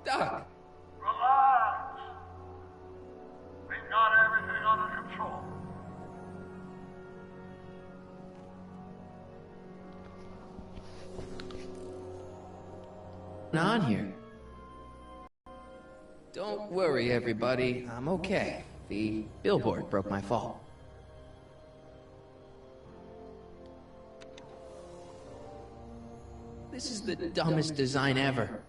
Duck! Relax. We've got everything under control. What's on here? Don't worry, everybody. I'm okay. The billboard broke my fall. This is the dumbest design ever.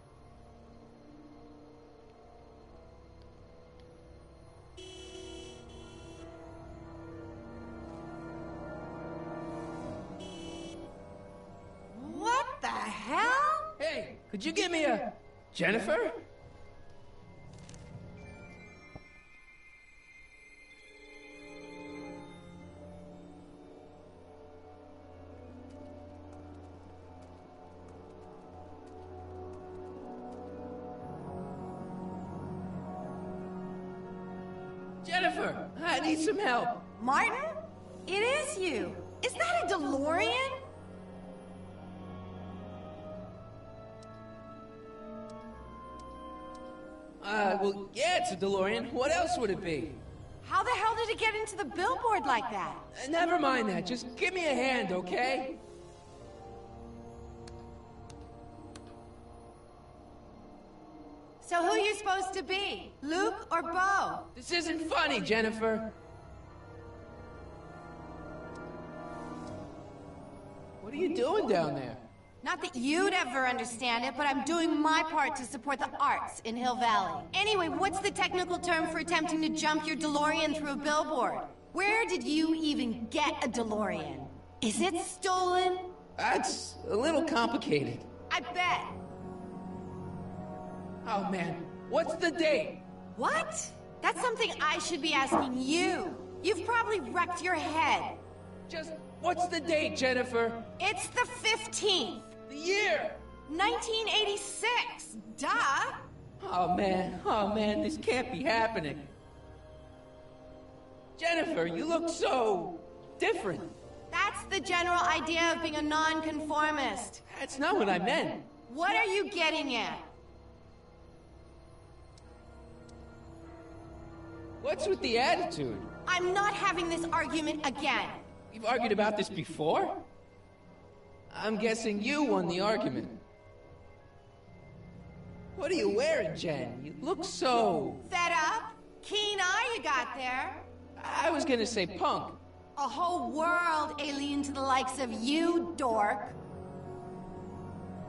What the hell? Hey, could you give me a... Jennifer? Jennifer, I need some help. Martin? It is you. Is that a DeLorean? Well, yeah, it's a DeLorean. What else would it be? How the hell did it get into the billboard like that? Never mind that. Just give me a hand, okay? So who are you supposed to be? Luke or Bo? This isn't funny, Jennifer. What are you doing down there? Not that you'd ever understand it, but I'm doing my part to support the arts in Hill Valley. Anyway, what's the technical term for attempting to jump your DeLorean through a billboard? Where did you even get a DeLorean? Is it stolen? That's a little complicated. I bet. Oh, man. What's the date? What? That's something I should be asking you. You've probably wrecked your head. Just, what's the date, Jennifer? It's the 15th. The year! 1986. Duh. Oh, man, this can't be happening. Jennifer, you look so... different. That's the general idea of being a nonconformist. That's not what I meant. What are you getting at? What's with the attitude? I'm not having this argument again. We've argued about this before? I'm guessing you won the argument. What are you wearing, Jen? You look so... Fed up? Keen eye you got there. I was gonna say punk. A whole world alien to the likes of you, dork.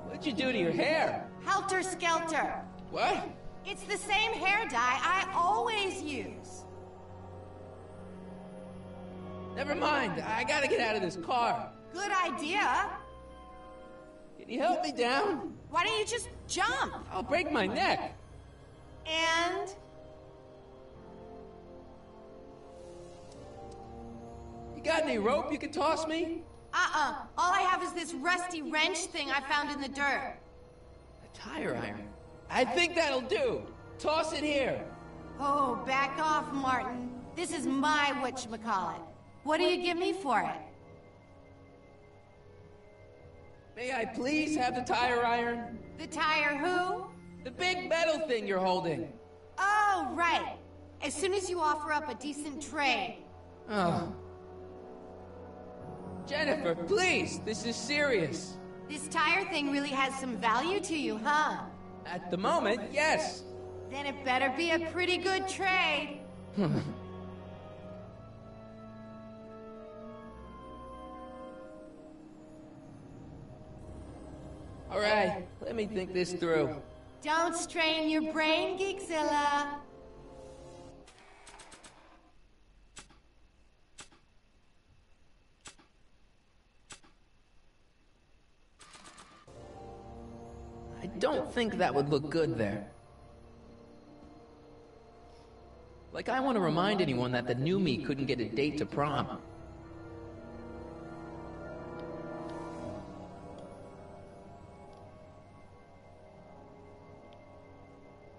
What'd you do to your hair? Helter Skelter. What? It's the same hair dye I always use. Never mind. I gotta get out of this car. Good idea. Can you help me down? Why don't you just jump? I'll break my neck. And? You got any rope you can toss me? All I have is this rusty wrench thing I found in the dirt. A tire iron. I think that'll do. Toss it here. Oh, back off, Martin. This is my whatchamacallit. What do you give me for it? May I please have the tire iron? The tire who? The big metal thing you're holding. Oh, right. As soon as you offer up a decent trade. Oh. Jennifer, please, this is serious. This tire thing really has some value to you, huh? At the moment, yes. Then it better be a pretty good trade. All right, let me think this through. Don't strain your brain, Geekzilla. I don't think that would look good there. Like I want to remind anyone that the new me couldn't get a date to prom.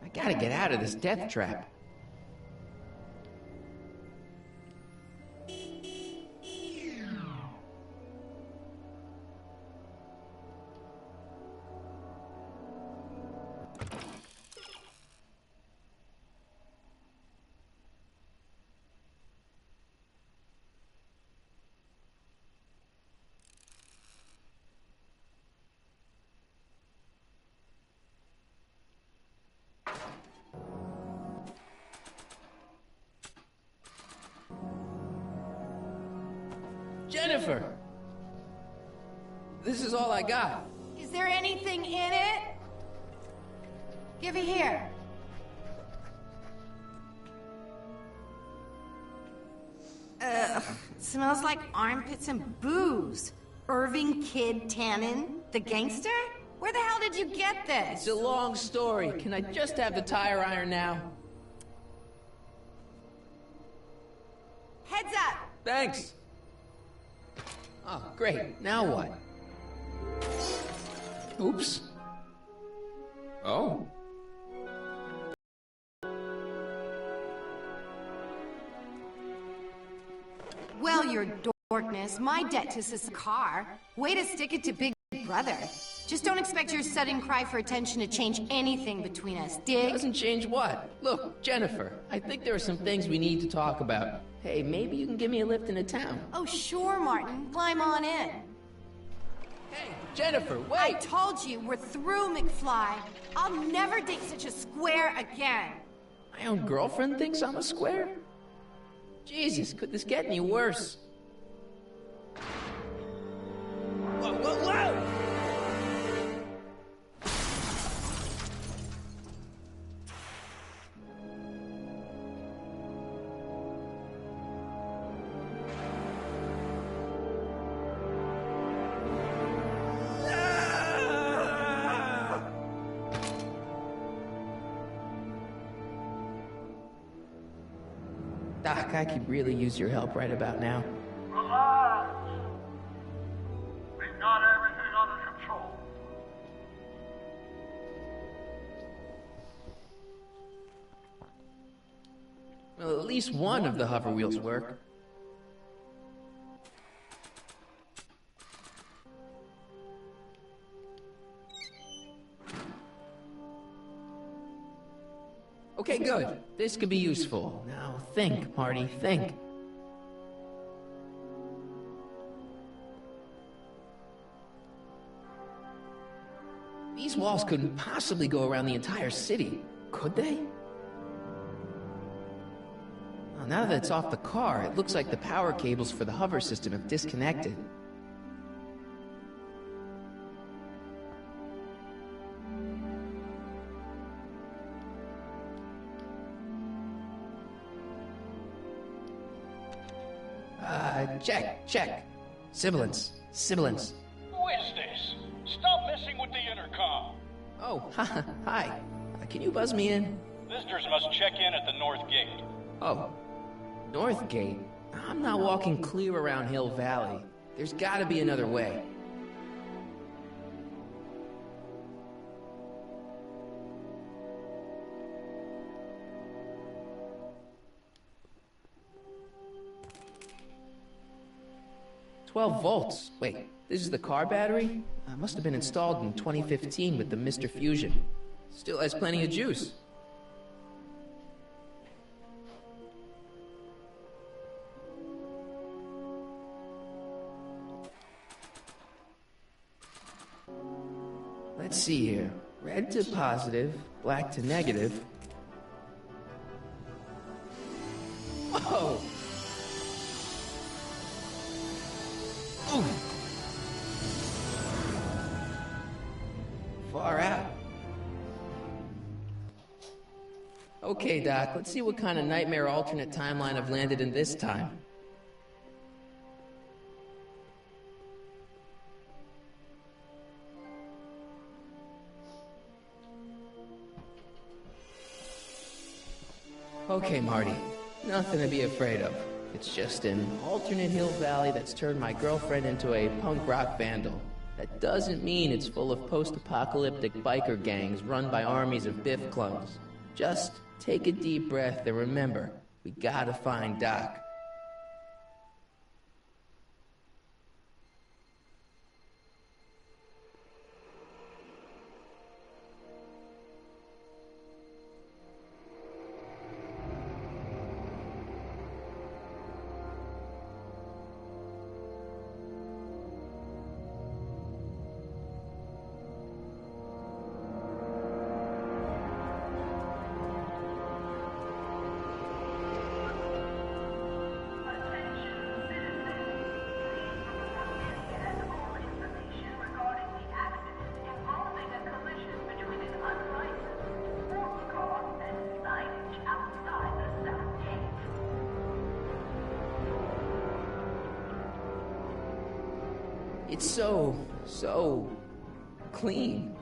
I gotta get out of this death trap. Jennifer! This is all I got. Is there anything in it? Give it here. Ugh, smells like armpits and booze. Irving Kid Tannen, the gangster? Where the hell did you get this? It's a long story. Can I just have the tire iron now? Heads up! Thanks. Oh, great. Now what? Oops. Oh. Well, your dorkness, my debt to this car. Way to stick it to Big Brother. Just don't expect your sudden cry for attention to change anything between us, dig? Doesn't change what? Look, Jennifer, I think there are some things we need to talk about. Hey, maybe you can give me a lift into town. Oh, sure, Martin. Climb on in. Hey, Jennifer, wait! I told you, we're through, McFly. I'll never date such a square again. My own girlfriend thinks I'm a square? Jesus, could this get any worse? Whoa, whoa, whoa! Doc, I could really use your help right about now. Relax. We've got everything under control. Well, at least one of the hover wheels work. Okay, good. This could be useful. Now think, Marty, think. These walls couldn't possibly go around the entire city, could they? Well, now that it's off the car, it looks like the power cables for the hover system have disconnected. Check. Sibilance. Who is this? Stop messing with the intercom. Oh, hi. Can you buzz me in? Visitors must check in at the north gate. Oh, North Gate? I'm not walking clear around Hill Valley. There's gotta be another way. $12 volts. Wait, this is the car battery? Must have been installed in 2015 with the Mr. Fusion. Still has plenty of juice. Let's see here. Red to positive, black to negative. Whoa! Ooh. Far out. Okay, Doc, let's see what kind of nightmare alternate timeline I've landed in this time. Okay, Marty. Nothing to be afraid of. It's just an alternate Hill Valley that's turned my girlfriend into a punk rock vandal. That doesn't mean it's full of post-apocalyptic biker gangs run by armies of Biff clones. Just take a deep breath and remember, we gotta find Doc. It's so clean.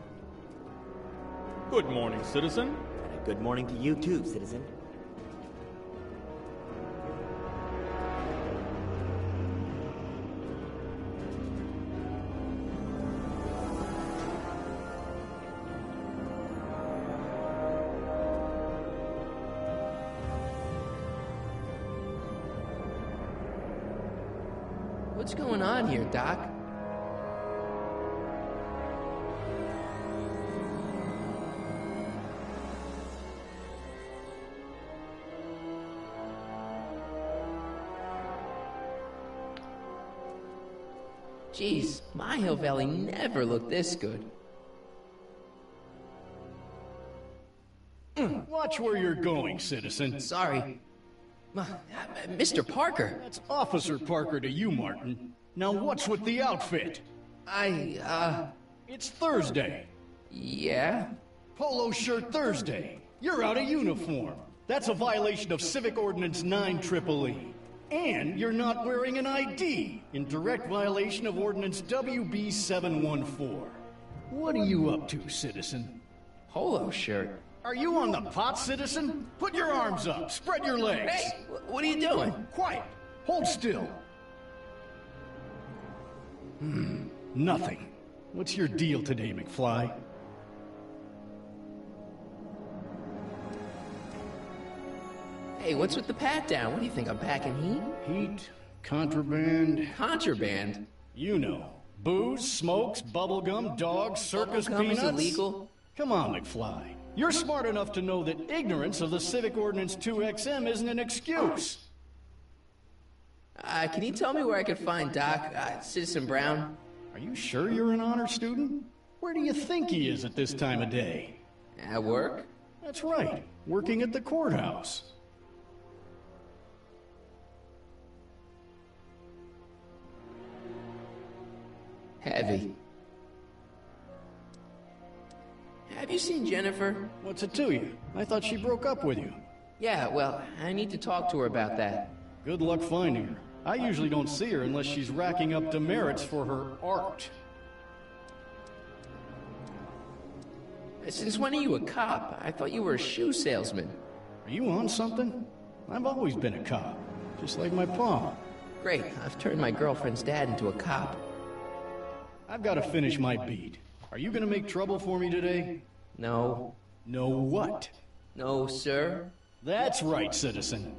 Good morning, citizen. Good morning to you too, citizen. What's going on here, Doc? Jeez, my Hill Valley never looked this good. Watch where you're going, citizen. Sorry. Mr. Parker. That's Officer Parker to you, Martin. Now what's with the outfit? It's Thursday. Yeah? Polo shirt Thursday. You're out of uniform. That's a violation of Civic Ordinance 9EEE. And you're not wearing an ID, in direct violation of Ordinance WB 714. What are you up to, citizen? Polo shirt. Are you on the pot, citizen? Put your arms up, spread your legs. Hey, what are you doing? Quiet. Hold still. Nothing. What's your deal today, McFly? Hey, what's with the pat down? What do you think, I'm packing heat? Heat, contraband, Contraband? you know. Booze, smokes, bubblegum, dogs, circus Bubblegum is peanuts. illegal? Come on, McFly. You're smart enough to know that ignorance of the Civic Ordinance 2XM isn't an excuse. Can you tell me where I could find Doc, Citizen Brown? Are you sure you're an honor student? Where do you think he is at this time of day? At work? That's right, working at the courthouse. Heavy. Have you seen Jennifer? What's it to you? I thought she broke up with you. Yeah, well, I need to talk to her about that. Good luck finding her. I usually don't see her unless she's racking up demerits for her art. Since when are you a cop? I thought you were a shoe salesman. Are you on something? I've always been a cop, just like my pa. Great, I've turned my girlfriend's dad into a cop. I've got to finish my beat. Are you gonna make trouble for me today? No. No what? No, sir. That's right, citizen.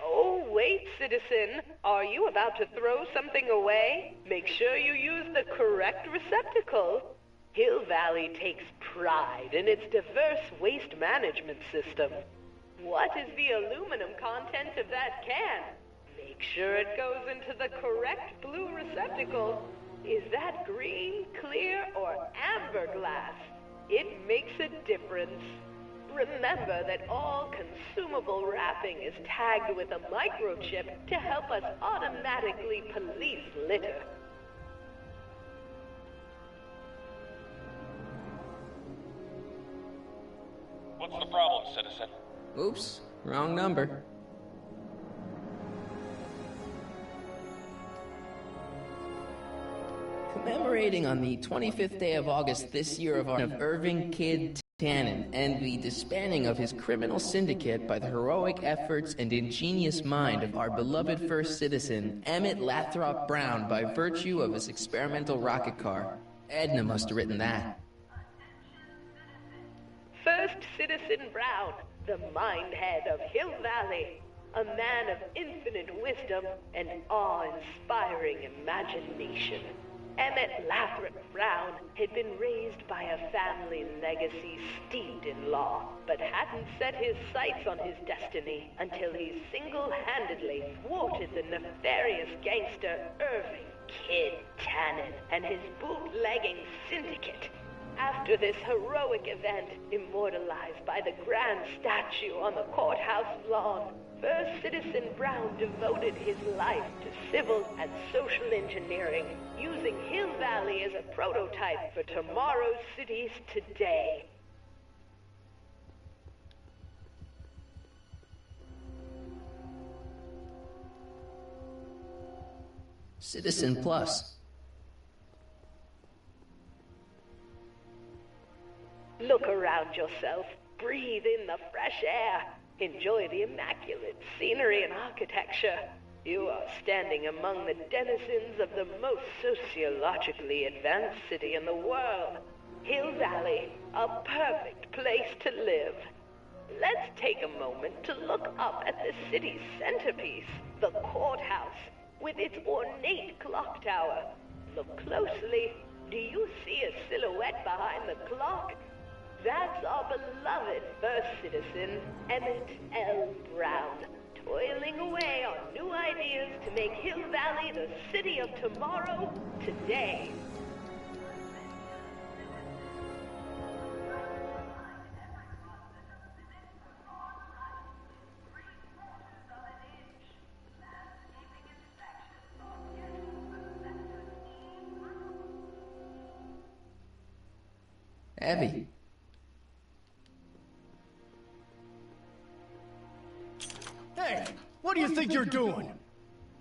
Oh, wait, citizen. Are you about to throw something away? Make sure you use the correct receptacle. Hill Valley takes pride in its diverse waste management system. What is the aluminum content of that can? Make sure it goes into the correct blue receptacle. Is that green, clear, or amber glass? It makes a difference. Remember that all consumable wrapping is tagged with a microchip to help us automatically police litter. What's the problem, citizen? Oops, wrong number. Commemorating on the 25th day of August this year of Irving Kid Tannen and the disbanding of his criminal syndicate by the heroic efforts and ingenious mind of our beloved first citizen, Emmett Lathrop Brown, by virtue of his experimental rocket car. Edna must have written that. First Citizen Brown, the mind head of Hill Valley, a man of infinite wisdom and awe-inspiring imagination. Emmett Lathrop Brown had been raised by a family legacy steeped in law, but hadn't set his sights on his destiny until he single-handedly thwarted the nefarious gangster Irving Kid Tannen and his bootlegging syndicate. After this heroic event, immortalized by the grand statue on the courthouse lawn, First Citizen Brown devoted his life to civil and social engineering, using Hill Valley as a prototype for tomorrow's cities today. Citizen Plus. Look around yourself. Breathe in the fresh air. Enjoy the immaculate scenery and architecture. You are standing among the denizens of the most sociologically advanced city in the world. Hill Valley, a perfect place to live. Let's take a moment to look up at the city's centerpiece, the courthouse, with its ornate clock tower. Look closely. Do you see a silhouette behind the clock? That's our beloved first citizen, Emmett L. Brown, toiling away on new ideas to make Hill Valley the city of tomorrow, today. Heavy. Hey, what do you think you're doing?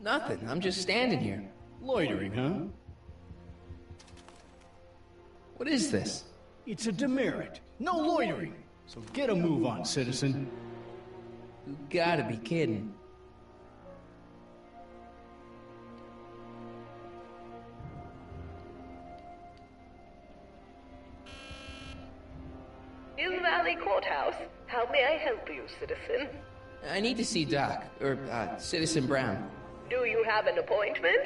Nothing. I'm just standing here. Loitering, huh? What is this? It's a demerit. No loitering. So get a move on, citizen. You gotta be kidding. Hill Valley Courthouse. How may I help you, citizen? I need to see Doc, or Citizen Brown. Do you have an appointment?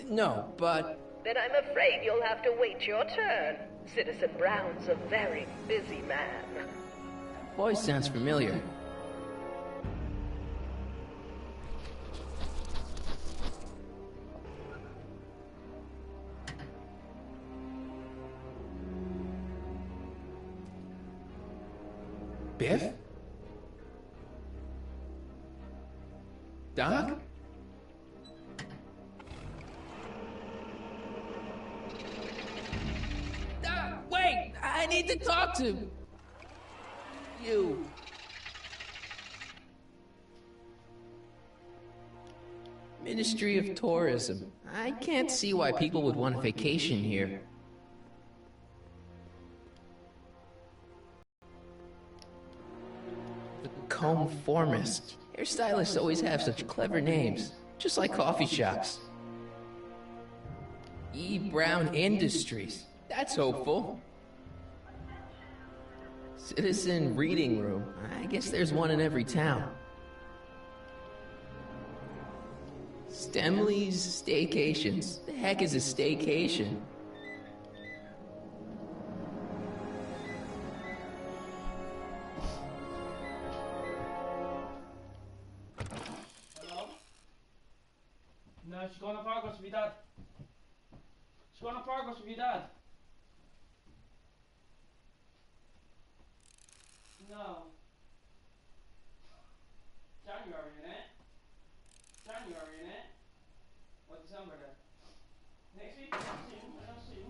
No, but... Then I'm afraid you'll have to wait your turn. Citizen Brown's a very busy man. Voice sounds familiar. Biff? Doc? Wait! I need to talk to you. Ministry of Tourism. I can't see why people would want a vacation here. The Comb Formist. Hairstylists always have such clever names, just like coffee shops. E. Brown Industries. That's hopeful. Citizen Reading Room. I guess there's one in every town. Stemley's Staycations. The heck is a staycation? No, she's gonna park with me, Dad. She's gonna park with me, Dad. No. January, innit? January, innit? What December then? Next week? I'll see you.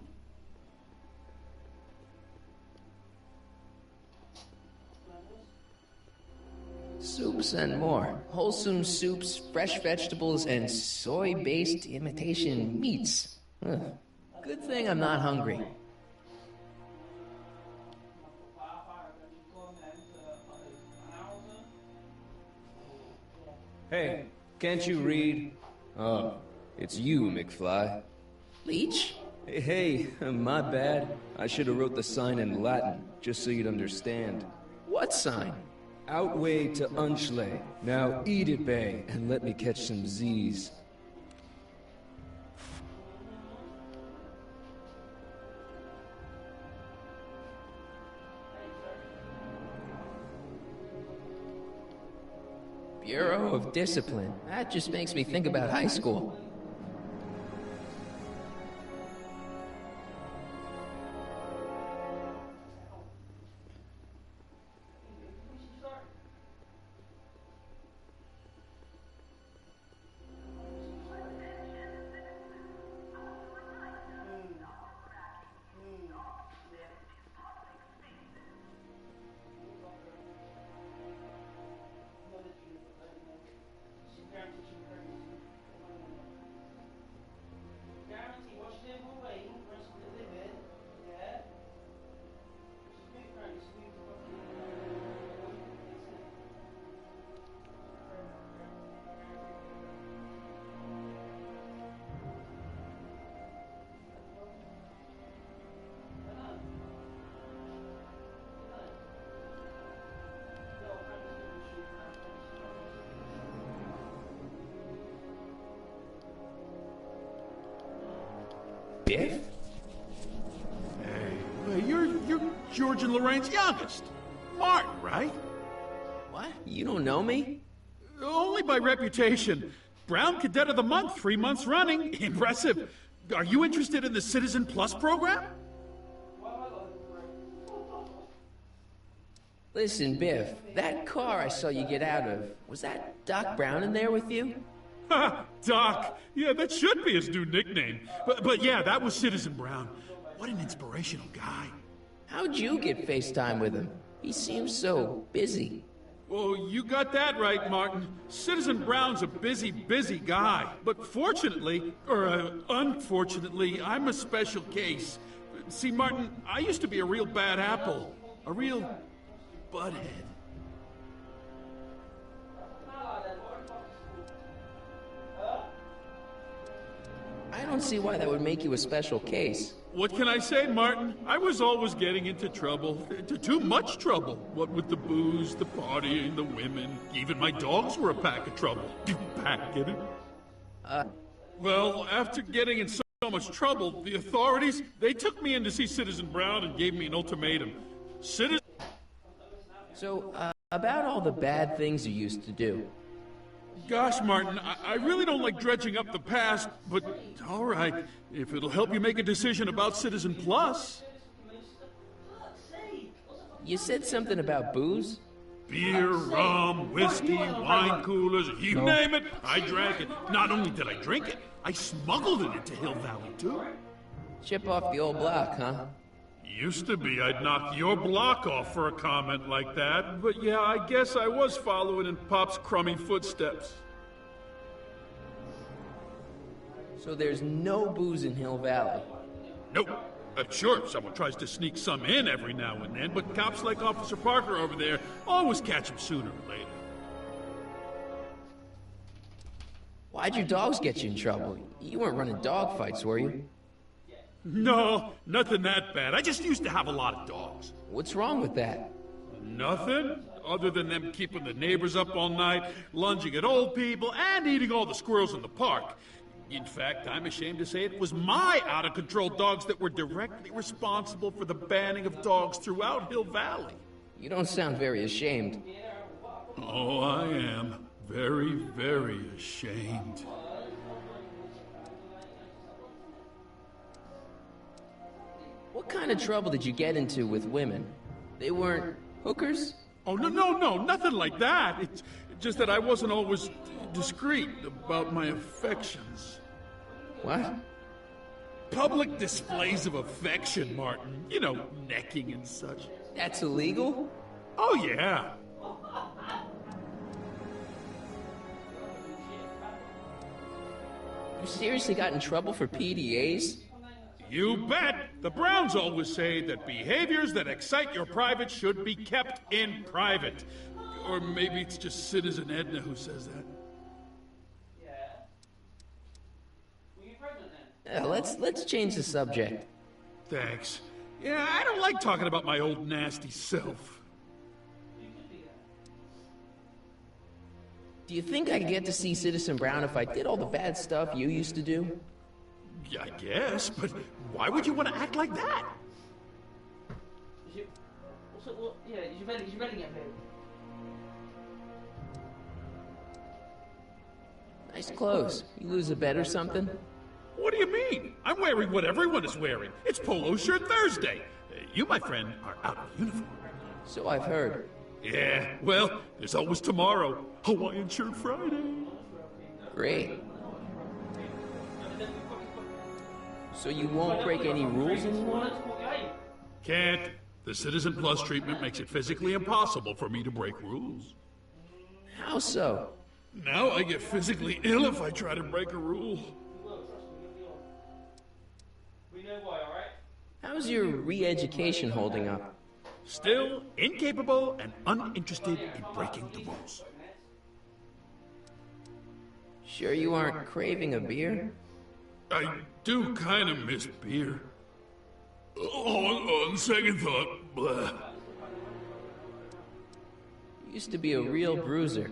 Soups and more. Wholesome soups, fresh vegetables, and soy-based imitation meats. Ugh. Good thing I'm not hungry. Hey, can't you read? Oh, it's you, McFly. Leech? Hey, my bad. I should have wrote the sign in Latin, just so you'd understand. What sign? Outway to Unchley. Now eat it, Bay, and let me catch some Z's. Bureau of Discipline. That just makes me think about high school. Biff? Hey, you're George and Lorraine's youngest. Martin, right? What? You don't know me? Only by reputation. Brown Cadet of the Month, 3 months running. Impressive. Are you interested in the Citizen Plus program? Listen, Biff, that car I saw you get out of, was that Doc Brown in there with you? Ha! Doc! Yeah, that should be his new nickname. But yeah, that was Citizen Brown. What an inspirational guy. How'd you get FaceTime with him? He seems so busy. Well, you got that right, Martin. Citizen Brown's a busy, busy guy. But fortunately, or unfortunately, I'm a special case. See, Martin, I used to be a real bad apple. A real butthead. I don't see why that would make you a special case. What can I say, Martin? I was always getting into trouble. Too much trouble. What with the booze, the partying, the women. Even my dogs were a pack of trouble. Pack, get it? Well, after getting in so much trouble, the authorities, they took me in to see Citizen Brown and gave me an ultimatum. So, about all the bad things you used to do. Gosh, Martin, I really don't like dredging up the past, but all right, if it'll help you make a decision about Citizen Plus. You said something about booze? Beer, rum, whiskey, wine coolers, you name it, I drank it. Not only did I drink it, I smuggled it into Hill Valley, too. Chip off the old block, huh? Used to be I'd knock your block off for a comment like that, but yeah, I guess I was following in Pop's crummy footsteps. So there's no booze in Hill Valley? Nope. Sure, someone tries to sneak some in every now and then, but cops like Officer Parker over there always catch him sooner or later. Why'd your dogs get you in trouble? You weren't running dog fights, were you? No, nothing that bad. I just used to have a lot of dogs. What's wrong with that? Nothing, other than them keeping the neighbors up all night, lunging at old people, and eating all the squirrels in the park. In fact, I'm ashamed to say it was my out-of-control dogs that were directly responsible for the banning of dogs throughout Hill Valley. You don't sound very ashamed. Oh, I am. Very, very ashamed. What kind of trouble did you get into with women? They weren't hookers? Oh, no, nothing like that. It's just that I wasn't always discreet about my affections. What? Public displays of affection, Martin. You know, necking and such. That's illegal? Oh, yeah. You seriously got in trouble for PDAs? You bet! The Browns always say that behaviors that excite your private should be kept in private. Or maybe it's just Citizen Edna who says that. Let's change the subject. Thanks. Yeah, I don't like talking about my old nasty self. Do you think I could get to see Citizen Brown if I did all the bad stuff you used to do? Yeah, I guess, but why would you want to act like that? Nice clothes. You lose a bet or something? What do you mean? I'm wearing what everyone is wearing. It's Polo Shirt Thursday. You, my friend, are out of uniform. So I've heard. Yeah, well, there's always tomorrow. Hawaiian Shirt Friday. Great. So you won't break any rules anymore? Can't. The Citizen Plus treatment makes it physically impossible for me to break rules. How so? Now I get physically ill if I try to break a rule. How's your re-education holding up? Still incapable and uninterested in breaking the rules. Sure you aren't craving a beer? I do kind of miss beer. On second thought, blah. You used to be a real bruiser.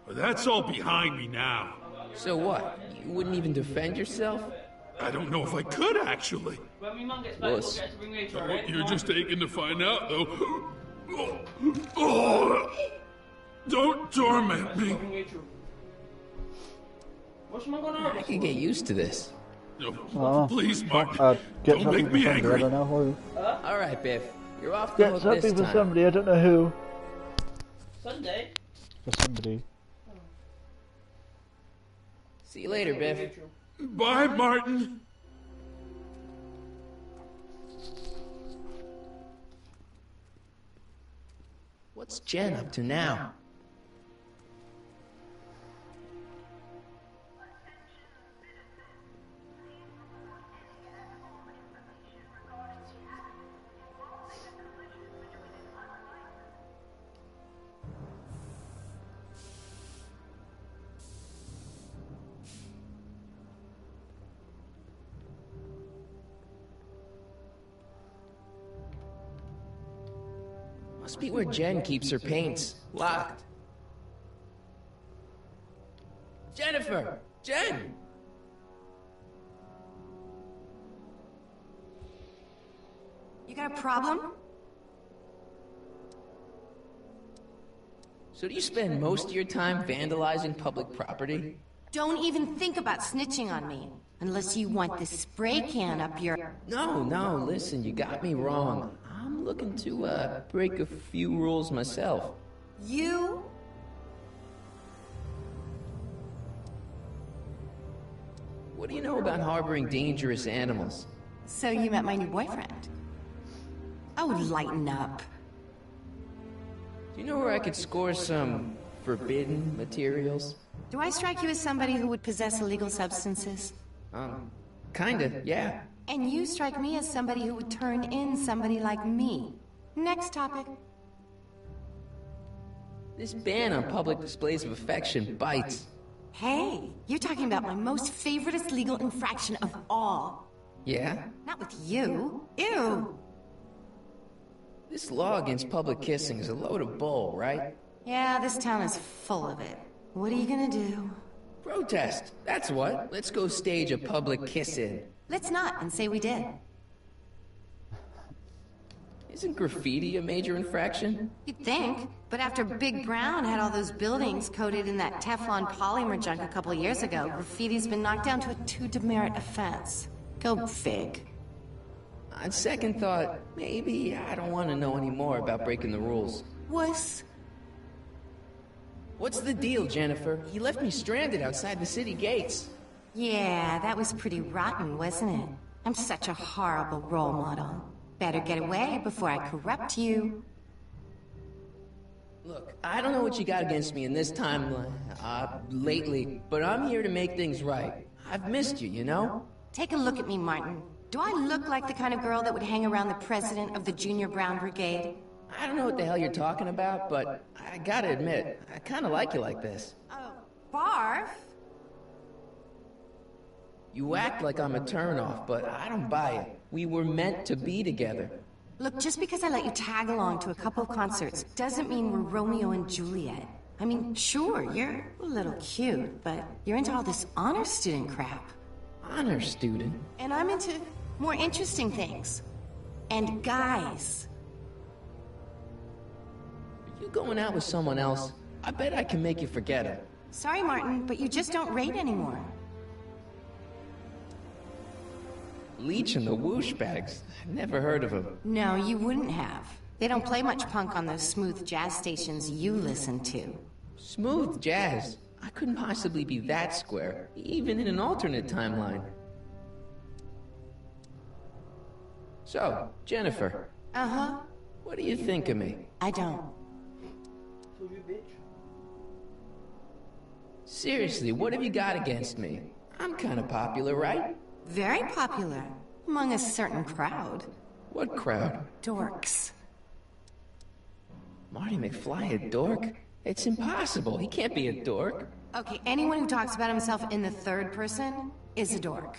That's all behind me now. So what? You wouldn't even defend yourself? I don't know if I could, actually. When my mum gets back, we'll get to bring Rachel, What right? you're just taking to find out, though. Oh, don't torment me. Bring Rachel. What's mum gonna I can get used to this. No, please, Martin. Get Don't something make for me somebody, angry. I don't know who. All right, Biff. You're off the Get hook something this for time. somebody, I don't know who. Sunday? For somebody. See you later, Biff. Bye, Martin. What's Jen up to now? Must be where Jen keeps her paints. Locked. Jennifer! Jen! You got a problem? So do you spend most of your time vandalizing public property? Don't even think about snitching on me. Unless you want this spray can up your... No, listen, you got me wrong. I'm looking to, break a few rules myself. You? What do you know about harboring dangerous animals? So you met my new boyfriend. Oh, lighten up. Do you know where I could score some forbidden materials? Do I strike you as somebody who would possess illegal substances? Kinda, yeah. And you strike me as somebody who would turn in somebody like me. Next topic. This ban on public displays of affection bites. Hey, you're talking about my most favoriteest legal infraction of all. Yeah? Not with you. Ew. This law against public kissing is a load of bull, right? Yeah, this town is full of it. What are you gonna do? Protest, that's what. Let's go stage a public kiss-in. Let's not and say we did. Isn't graffiti a major infraction? You'd think, but after Big Brown had all those buildings coated in that Teflon polymer junk a couple years ago, graffiti's been knocked down to a 2 demerit offense. Go fig. On second thought, maybe I don't want to know any more about breaking the rules. Wuss. What's the deal, Jennifer? He left me stranded outside the city gates. Yeah, that was pretty rotten, wasn't it? I'm such a horrible role model. Better get away before I corrupt you. Look, I don't know what you got against me in this timeline, lately, but I'm here to make things right. I've missed you, you know? Take a look at me, Martin. Do I look like the kind of girl that would hang around the president of the Junior Brown Brigade? I don't know what the hell you're talking about, but I gotta admit, I kinda like you like this. Oh, barf? You act like I'm a turnoff, but I don't buy it. We were meant to be together. Look, just because I let you tag along to a couple of concerts doesn't mean we're Romeo and Juliet. I mean, sure, you're a little cute, but you're into all this honor student crap. Honor student? And I'm into more interesting things. And guys. Are you going out with someone else? I bet I can make you forget her. Sorry, Martin, but you just don't rate anymore. Leech and the Whoosh Bags. I've never heard of them. No, you wouldn't have. They don't play much punk on those smooth jazz stations you listen to. Smooth jazz? I couldn't possibly be that square, even in an alternate timeline. So, Jennifer. Uh-huh. What do you think of me? I don't. Seriously, what have you got against me? I'm kind of popular, right? Very popular. Among a certain crowd. What crowd? Dorks. Marty McFly a dork? It's impossible. He can't be a dork. Okay, anyone who talks about himself in the third person is a dork.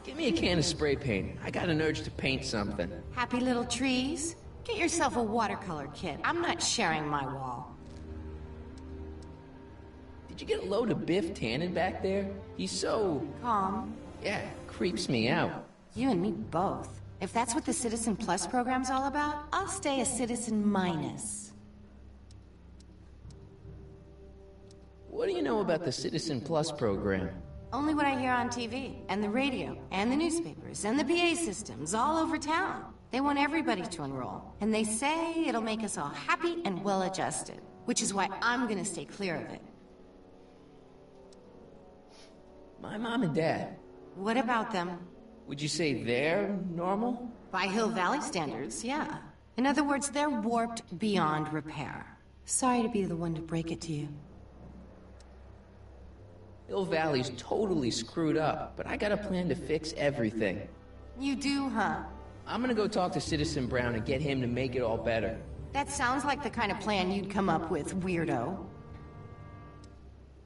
Give me a can of spray paint. I got an urge to paint something. Happy little trees? Get yourself a watercolor kit. I'm not sharing my wall. Did Did you get a load of Biff Tannen back there? He's so... Calm. Yeah, creeps me out. You and me both. If that's what the Citizen Plus program's all about, I'll stay a Citizen Minus. What do you know about the Citizen Plus program? Only what I hear on TV, and the radio, and the newspapers, and the PA systems all over town. They want everybody to enroll, and they say it'll make us all happy and well-adjusted, which is why I'm gonna stay clear of it. My mom and dad. What about them? Would you say they're normal? By Hill Valley standards, yeah. In other words, they're warped beyond repair. Sorry to be the one to break it to you. Hill Valley's totally screwed up, but I got a plan to fix everything. You do, huh? I'm gonna go talk to Citizen Brown and get him to make it all better. That sounds like the kind of plan you'd come up with, weirdo.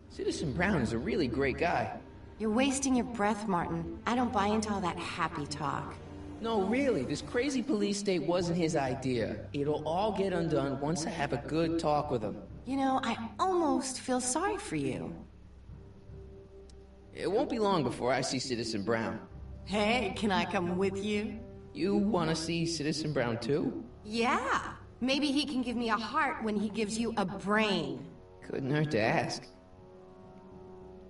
Citizen Brown is a really great guy. You're wasting your breath, Martin. I don't buy into all that happy talk. No, really, this crazy police state wasn't his idea. It'll all get undone once I have a good talk with him. You know, I almost feel sorry for you. It won't be long before I see Citizen Brown. Hey, can I come with you? You want to see Citizen Brown too? Yeah. Maybe he can give me a heart when he gives you a brain. Couldn't hurt to ask.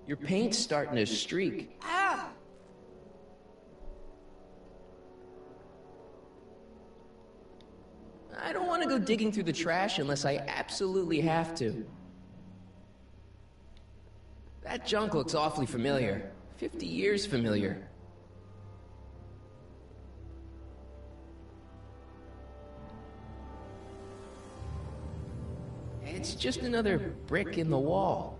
Your paint's starting to streak. Ah! I don't want to go digging through the trash unless I absolutely have to. That junk looks awfully familiar. 50 years familiar. It's just another brick in the wall.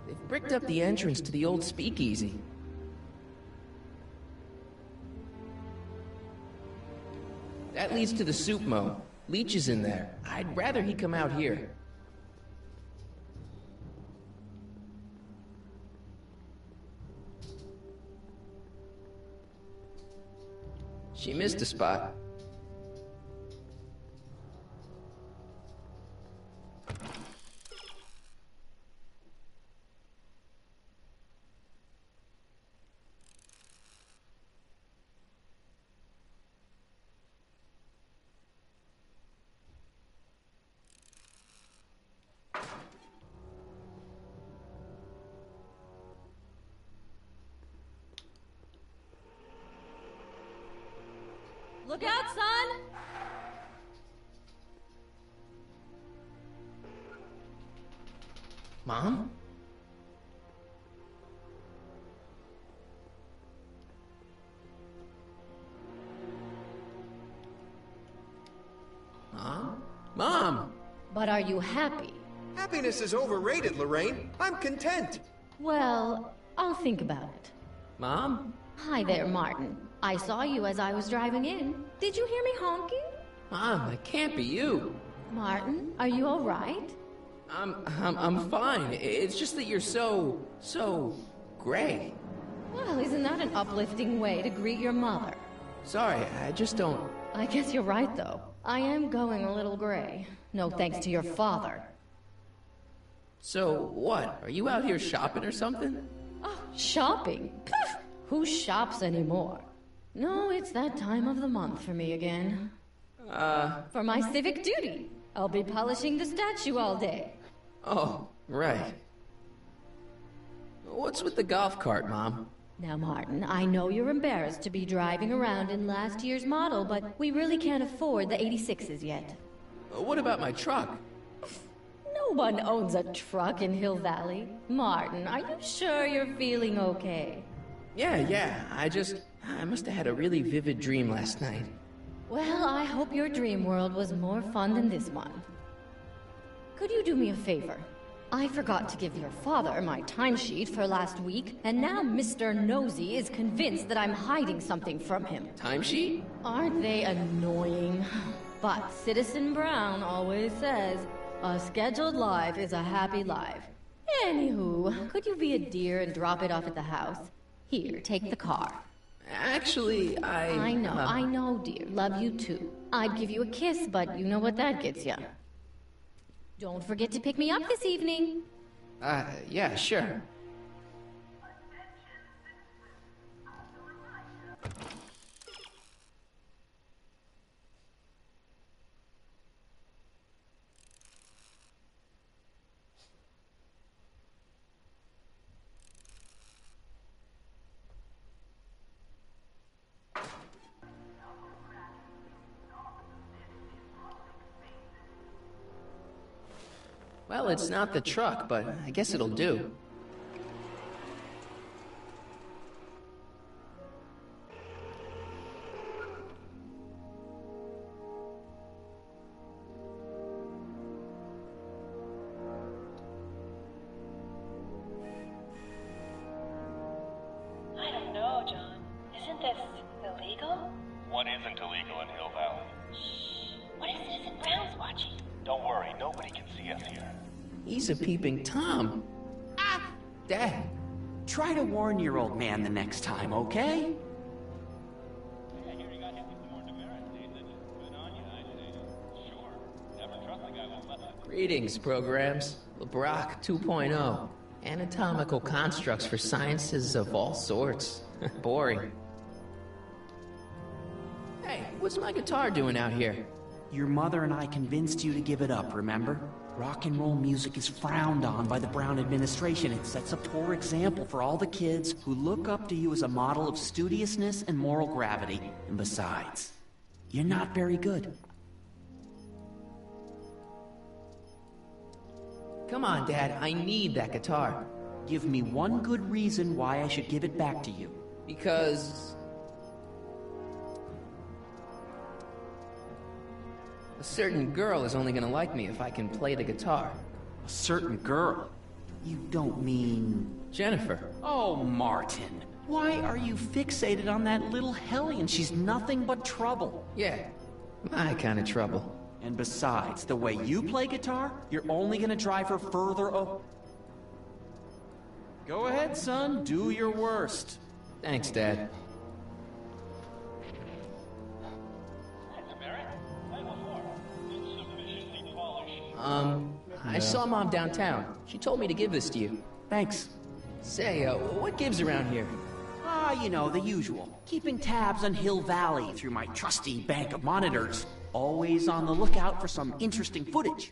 They've bricked up the entrance to the old speakeasy. That leads to the soup mo. Leech is in there. I'd rather he come out here. She missed a spot. Look out, son! Mom? Mom? Mom! But are you happy? Happiness is overrated, Lorraine. I'm content. Well, I'll think about it. Mom? Hi there, Martin. I saw you as I was driving in. Did you hear me honking? Mom, that can't be you. Martin, are you all right? I'm fine. It's just that you're so gray. Well, isn't that an uplifting way to greet your mother? Sorry, I just don't... I guess you're right, though. I am going a little gray. No thanks to your father. So, what? Are you out here shopping or something? Oh, shopping? Poof! Who shops anymore? No, it's that time of the month for me again. For my civic duty. I'll be polishing the statue all day. Oh, right. What's with the golf cart, Mom? Now, Martin, I know you're embarrassed to be driving around in last year's model, but we really can't afford the 86s yet. What about my truck? No one owns a truck in Hill Valley. Martin, are you sure you're feeling okay? Yeah, I must have had a really vivid dream last night. Well, I hope your dream world was more fun than this one. Could you do me a favor? I forgot to give your father my timesheet for last week, and now Mr. Nosy is convinced that I'm hiding something from him. Timesheet? Aren't they annoying? But Citizen Brown always says, a scheduled life is a happy life. Anywho, could you be a dear and drop it off at the house? Here, take the car. Actually, I know, dear. Love you too. I'd give you a kiss, but you know what that gets ya. Don't forget to pick me up this evening. Yeah, sure. Well, it's not the truck, but I guess it'll do. I don't know, John. Isn't this illegal? What isn't illegal in Hill Valley? What if Citizen Brown's watching? Don't worry, nobody can see us here. He's a peeping Tom. Ah! Dad. Try to warn your old man the next time, okay? Greetings, programs. LeBrock 2.0. Anatomical constructs for sciences of all sorts. Boring. Hey, what's my guitar doing out here? Your mother and I convinced you to give it up, remember? Rock and roll music is frowned on by the Brown administration. It sets a poor example for all the kids who look up to you as a model of studiousness and moral gravity. And besides, you're not very good. Come on, Dad, I need that guitar. Give me one good reason why I should give it back to you. Because... a certain girl is only gonna like me if I can play the guitar. A certain girl? You don't mean... Jennifer. Oh, Martin. Why are you fixated on that little hellion? She's nothing but trouble. Yeah, my kind of trouble. And besides, the way you play guitar, you're only gonna drive her further Go ahead, son. Do your worst. Thanks, Dad. I saw Mom downtown. She told me to give this to you. Thanks. Say, what gives around here? You know, the usual. Keeping tabs on Hill Valley through my trusty bank of monitors. Always on the lookout for some interesting footage.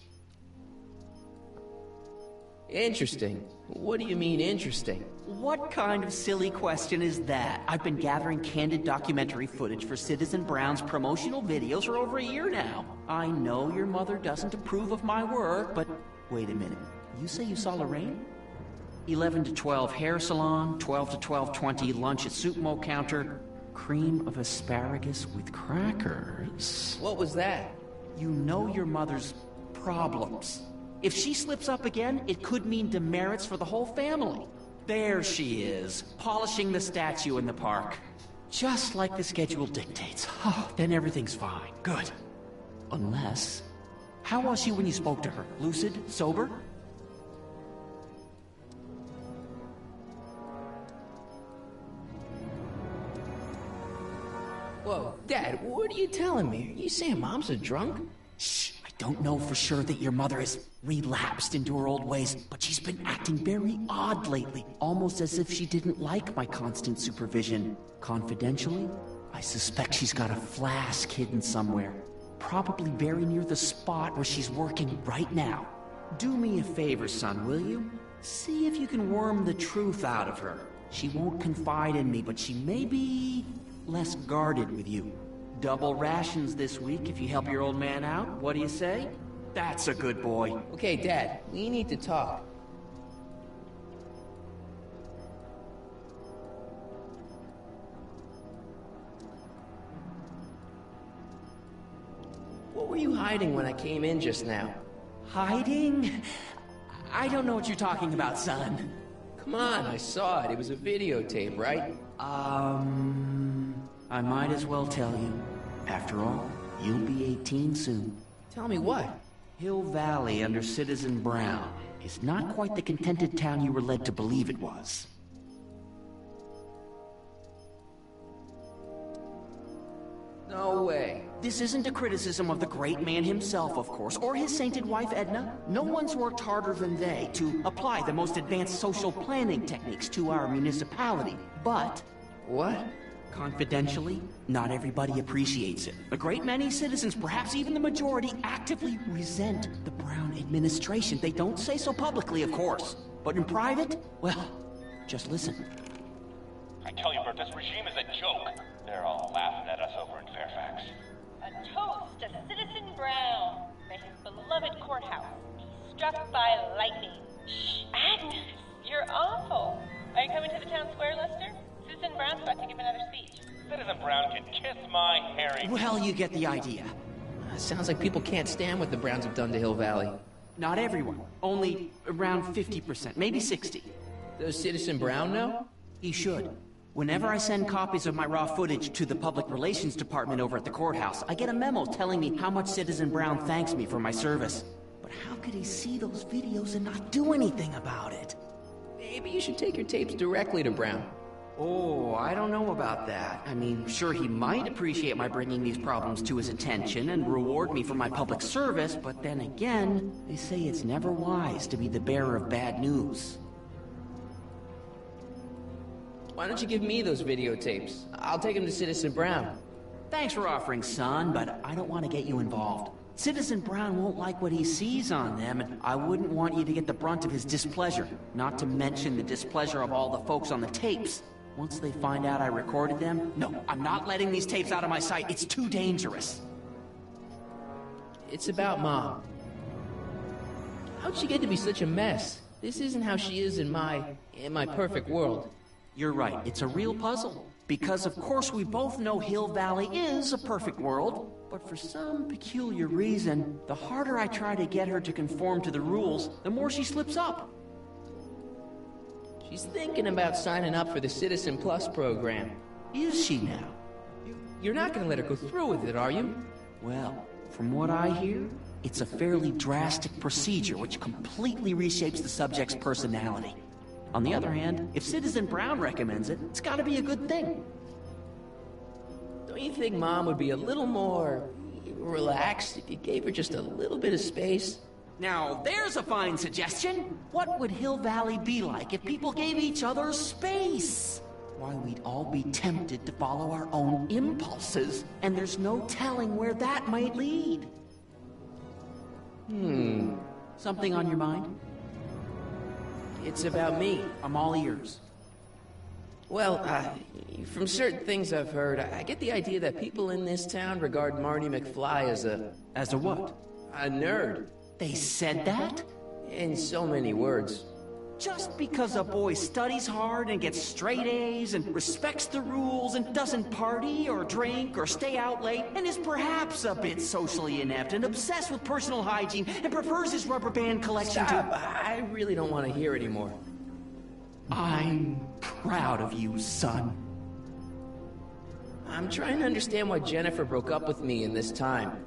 Interesting? What do you mean, interesting? What kind of silly question is that? I've been gathering candid documentary footage for Citizen Brown's promotional videos for over a year now. I know your mother doesn't approve of my work, but wait a minute. You say you saw Lorraine? 11 to 12 hair salon, 12 to 12:20 lunch at soup mo counter, cream of asparagus with crackers. What was that? You know your mother's problems. If she slips up again, it could mean demerits for the whole family. There she is, polishing the statue in the park. Just like the schedule dictates. Oh, then everything's fine. Good. Unless... How was she when you spoke to her? Lucid? Sober? Whoa, Dad, what are you telling me? Are you saying Mom's a drunk? Shh. I don't know for sure that your mother has relapsed into her old ways, but she's been acting very odd lately, almost as if she didn't like my constant supervision. Confidentially, I suspect she's got a flask hidden somewhere, probably very near the spot where she's working right now. Do me a favor, son, will you? See if you can worm the truth out of her. She won't confide in me, but she may be less guarded with you. Double rations this week if you help your old man out. What do you say? That's a good boy. Okay, Dad, we need to talk. What were you hiding when I came in just now? Hiding? I don't know what you're talking about, son. Come on, I saw it. It was a videotape, right? I might as well tell you. After all, you'll be 18 soon. Tell me what? Hill Valley under Citizen Brown is not quite the contented town you were led to believe it was. No way. This isn't a criticism of the great man himself, of course, or his sainted wife, Edna. No one's worked harder than they to apply the most advanced social planning techniques to our municipality. But... What? Confidentially, not everybody appreciates it. A great many citizens, perhaps even the majority, actively resent the Brown administration. They don't say so publicly, of course. But in private, well, just listen. I tell you, Bert, this regime is a joke. They're all laughing at us over in Fairfax. A toast to Citizen Brown. May his beloved courthouse be struck by lightning. Shh, Agnes, you're awful. Are you coming to the town square, Lester? Citizen Brown's about to give another speech. Citizen Brown can kiss my hairy... Well, you get the idea. Sounds like people can't stand what the Browns have done to Hill Valley. Not everyone. Only around 50%, maybe 60. Does Citizen Brown know? He should. Whenever I send copies of my raw footage to the Public Relations Department over at the courthouse, I get a memo telling me how much Citizen Brown thanks me for my service. But how could he see those videos and not do anything about it? Maybe you should take your tapes directly to Brown. Oh, I don't know about that. I mean, sure, he might appreciate my bringing these problems to his attention and reward me for my public service, but then again, they say it's never wise to be the bearer of bad news. Why don't you give me those videotapes? I'll take them to Citizen Brown. Thanks for offering, son, but I don't want to get you involved. Citizen Brown won't like what he sees on them, and I wouldn't want you to get the brunt of his displeasure, not to mention the displeasure of all the folks on the tapes. Once they find out I recorded them, no, I'm not letting these tapes out of my sight. It's too dangerous. It's about Mom. How'd she get to be such a mess? This isn't how she is in my perfect world. You're right, it's a real puzzle. Because of course we both know Hill Valley is a perfect world, but for some peculiar reason, the harder I try to get her to conform to the rules, the more she slips up. She's thinking about signing up for the Citizen Plus program. Is she now? You're not going to let her go through with it, are you? Well, from what I hear, it's a fairly drastic procedure which completely reshapes the subject's personality. On the other hand, if Citizen Brown recommends it, it's gotta be a good thing. Don't you think Mom would be a little more relaxed if you gave her just a little bit of space? Now, there's a fine suggestion. What would Hill Valley be like if people gave each other space? Why, we'd all be tempted to follow our own impulses, and there's no telling where that might lead. Something on your mind? It's about me. I'm all ears. Well, from certain things I've heard, I get the idea that people in this town regard Marty McFly as a... As a what? A nerd. They said that? In so many words. Just because a boy studies hard and gets straight A's and respects the rules and doesn't party or drink or stay out late and is perhaps a bit socially inept and obsessed with personal hygiene and prefers his rubber band collection Stop. I really don't want to hear anymore. I'm proud of you, son. I'm trying to understand why Jennifer broke up with me in this time.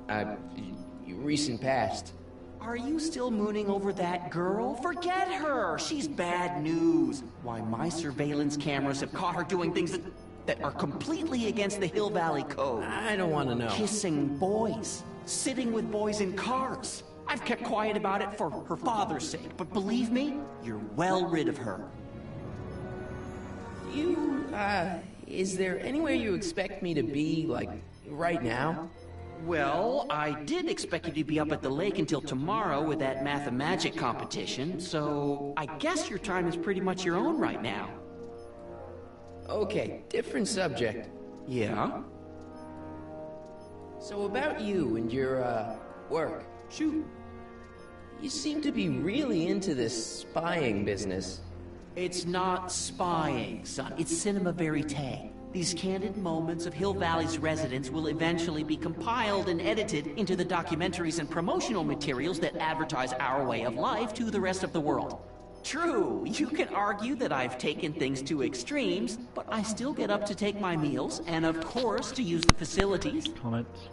Recent past. Are you still mooning over that girl? Forget her! She's bad news. Why, my surveillance cameras have caught her doing things that are completely against the Hill Valley Code. I don't want to know. Kissing boys. Sitting with boys in cars. I've kept quiet about it for her father's sake, but believe me, you're well rid of her. Is there anywhere you expect me to be, like, right now? Well, I did expect you to be up at the lake until tomorrow with that math-magic competition, so I guess your time is pretty much your own right now. Okay, different subject. Yeah? So about you and your, work. Shoot. You seem to be really into this spying business. It's not spying, son. It's cinema verite. These candid moments of Hill Valley's residents will eventually be compiled and edited into the documentaries and promotional materials that advertise our way of life to the rest of the world. True, you can argue that I've taken things to extremes, but I still get up to take my meals, and of course to use the facilities. Comments.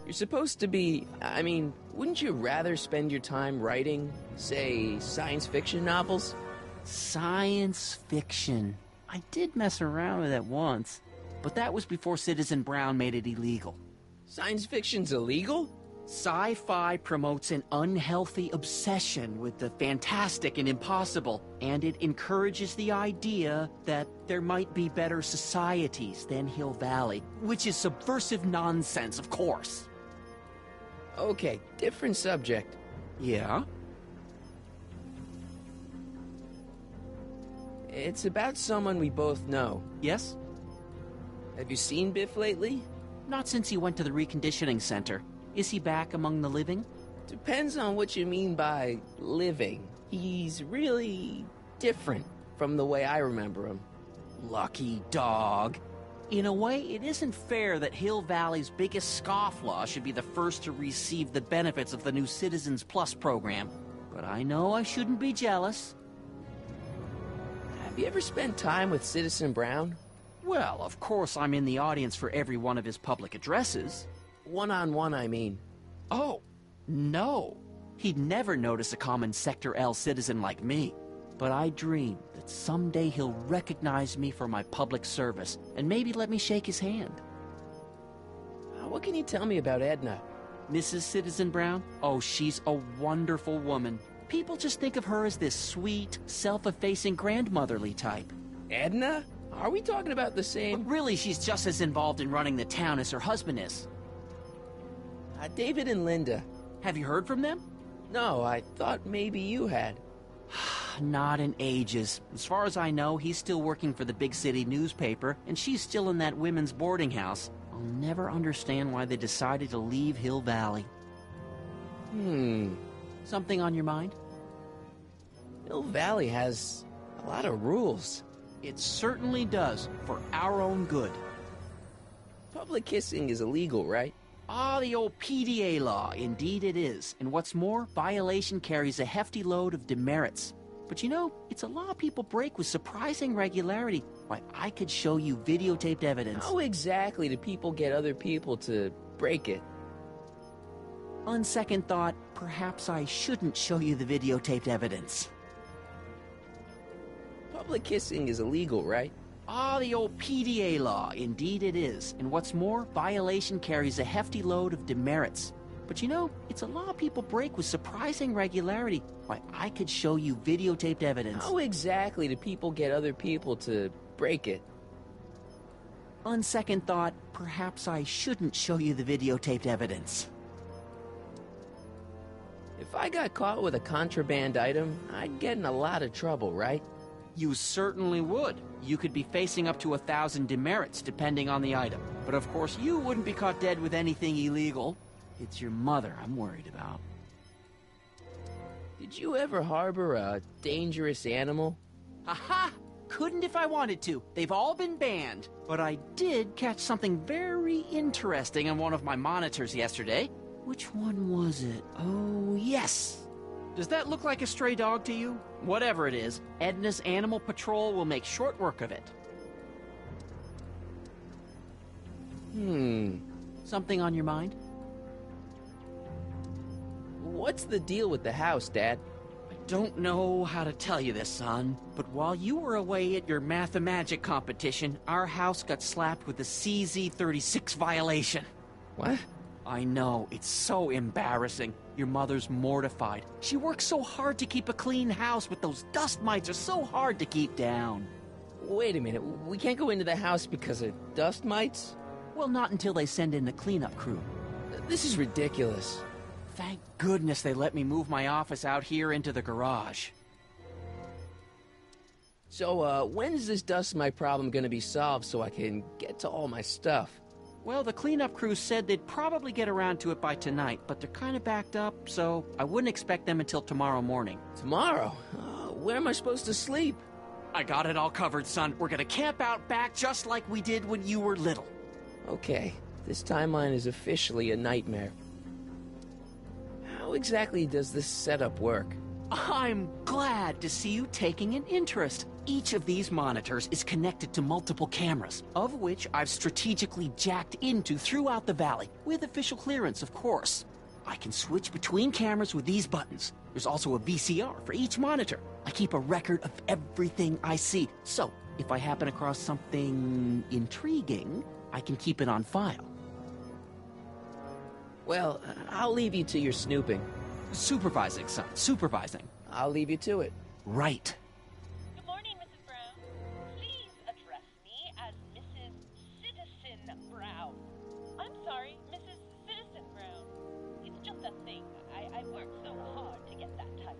You're supposed to be... I mean, wouldn't you rather spend your time writing, say, science fiction novels? Science fiction. I did mess around with it once, but that was before Citizen Brown made it illegal. Science fiction's illegal? Sci-fi promotes an unhealthy obsession with the fantastic and impossible, and it encourages the idea that there might be better societies than Hill Valley, which is subversive nonsense, of course. Okay, different subject. Yeah? It's about someone we both know. Yes? Have you seen Biff lately? Not since he went to the reconditioning center. Is he back among the living? Depends on what you mean by living. He's really different from the way I remember him. Lucky dog. In a way, it isn't fair that Hill Valley's biggest scofflaw should be the first to receive the benefits of the new Citizens Plus program. But I know I shouldn't be jealous. Have you ever spent time with Citizen Brown? Well, of course I'm in the audience for every one of his public addresses. One-on-one, I mean. Oh, no. He'd never notice a common Sector L citizen like me. But I dream that someday he'll recognize me for my public service and maybe let me shake his hand. What can you tell me about Edna? Mrs. Citizen Brown? Oh, she's a wonderful woman. People just think of her as this sweet, self-effacing grandmotherly type. Edna? Are we talking about the same? But really, she's just as involved in running the town as her husband is. David and Linda. Have you heard from them? No, I thought maybe you had. Not in ages. As far as I know, he's still working for the big city newspaper, and she's still in that women's boarding house. I'll never understand why they decided to leave Hill Valley. Something on your mind? Hill Valley has a lot of rules. It certainly does, for our own good. Public kissing is illegal, right? Ah, the old PDA law. Indeed it is. And what's more, violation carries a hefty load of demerits. But you know, it's a law people break with surprising regularity. Why, I could show you videotaped evidence. How exactly do people get other people to break it? On second thought, perhaps I shouldn't show you the videotaped evidence. Public kissing is illegal, right? Ah, the old PDA law. Indeed it is. And what's more, violation carries a hefty load of demerits. But you know, it's a law people break with surprising regularity. Why, I could show you videotaped evidence. How exactly do people get other people to break it? On second thought, perhaps I shouldn't show you the videotaped evidence. If I got caught with a contraband item, I'd get in a lot of trouble, right? You certainly would. You could be facing up to 1,000 demerits, depending on the item. But of course, you wouldn't be caught dead with anything illegal. It's your mother I'm worried about. Did you ever harbor a dangerous animal? Aha! Couldn't if I wanted to. They've all been banned. But I did catch something very interesting on one of my monitors yesterday. Which one was it? Oh, yes! Does that look like a stray dog to you? Whatever it is, Edna's Animal Patrol will make short work of it. Something on your mind? What's the deal with the house, Dad? I don't know how to tell you this, son, but while you were away at your Math-O-Magic competition, our house got slapped with a CZ36 violation. What? I know, it's so embarrassing. Your mother's mortified. She works so hard to keep a clean house, but those dust mites are so hard to keep down. Wait a minute, we can't go into the house because of dust mites? Well, not until they send in the cleanup crew. This is ridiculous. Thank goodness they let me move my office out here into the garage. So, when's this dust mite problem gonna be solved so I can get to all my stuff? Well, the cleanup crew said they'd probably get around to it by tonight, but they're kind of backed up, so I wouldn't expect them until tomorrow morning. Tomorrow? Where am I supposed to sleep? I got it all covered, son. We're gonna camp out back just like we did when you were little. Okay, this timeline is officially a nightmare. How exactly does this setup work? I'm glad to see you taking an interest. Each of these monitors is connected to multiple cameras, of which I've strategically jacked into throughout the valley, with official clearance, of course. I can switch between cameras with these buttons. There's also a VCR for each monitor. I keep a record of everything I see, so If I happen across something intriguing, I can keep it on file. Well, I'll leave you to your snooping. Supervising, son. Supervising. I'll leave you to it. Right. Good morning, Mrs. Brown. Please address me as Mrs. Citizen Brown. I'm sorry, Mrs. Citizen Brown. It's just a thing. I worked so hard to get that title.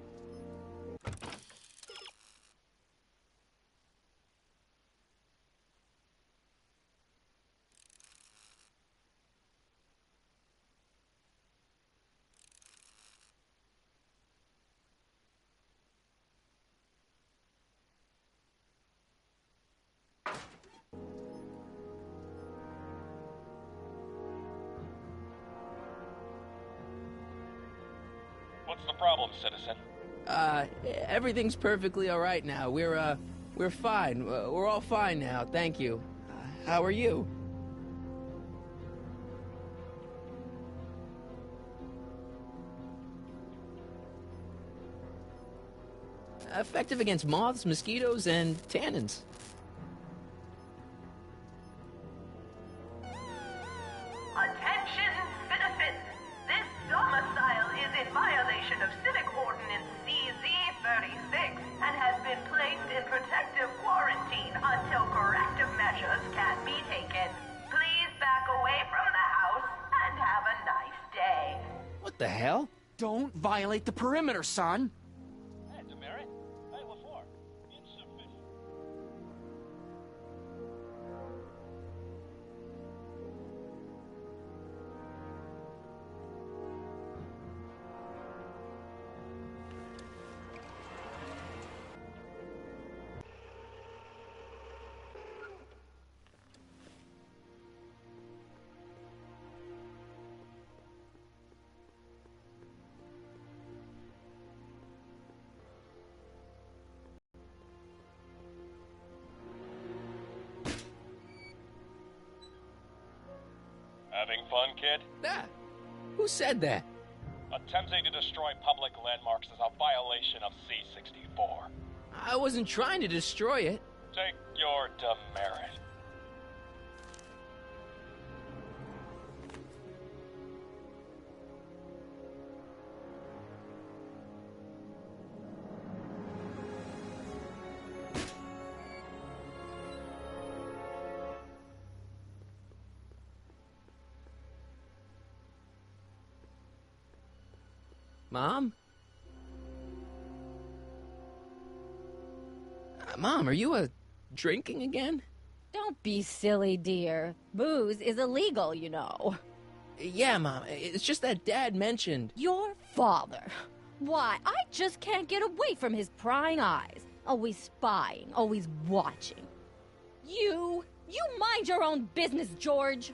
What's the problem, citizen? Everything's perfectly all right now. We're fine. We're all fine now, thank you. How are you? Effective against moths, mosquitoes, and tannins. Attention, citizens! This domicile is in violation of Civic Ordinance CZ-36 and has been placed in protective quarantine until corrective measures can be taken. Please back away from the house and have a nice day. What the hell? Don't violate the perimeter, son. Hey, demerit. Hey, what for? Insufficient. Having fun, kid? Ah, who said that? Attempting to destroy public landmarks is a violation of C-64. I wasn't trying to destroy it. Take your demerit. Mom? Mom, are you drinking again? Don't be silly, dear. Booze is illegal, you know. Yeah, Mom. It's just that Dad mentioned... Your father. Why, I just can't get away from his prying eyes. Always spying, always watching. You mind your own business, George.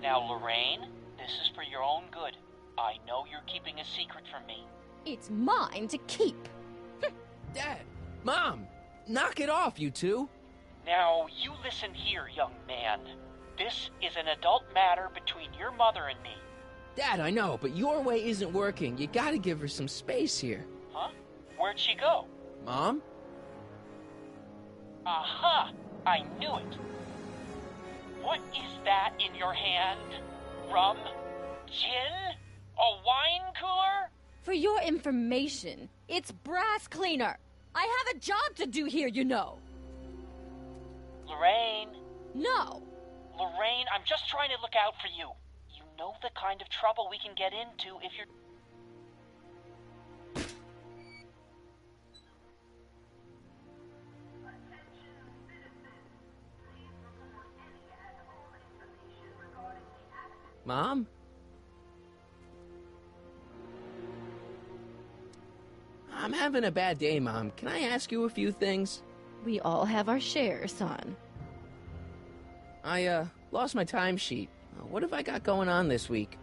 Now, Lorraine, this is for your own good. I know you're keeping a secret from me. It's mine to keep. Dad! Mom! Knock it off, you two! Now, you listen here, young man. This is an adult matter between your mother and me. Dad, I know, but your way isn't working. You gotta give her some space here. Huh? Where'd she go? Mom? Aha! I knew it. What is that in your hand? Rum? Gin? A wine cooler? For your information, it's brass cleaner. I have a job to do here, you know. Lorraine. No. Lorraine, I'm just trying to look out for you. You know the kind of trouble we can get into if you're... Mom? I'm having a bad day, Mom. Can I ask you a few things? We all have our share, son. I, lost my timesheet. What have I got going on this week?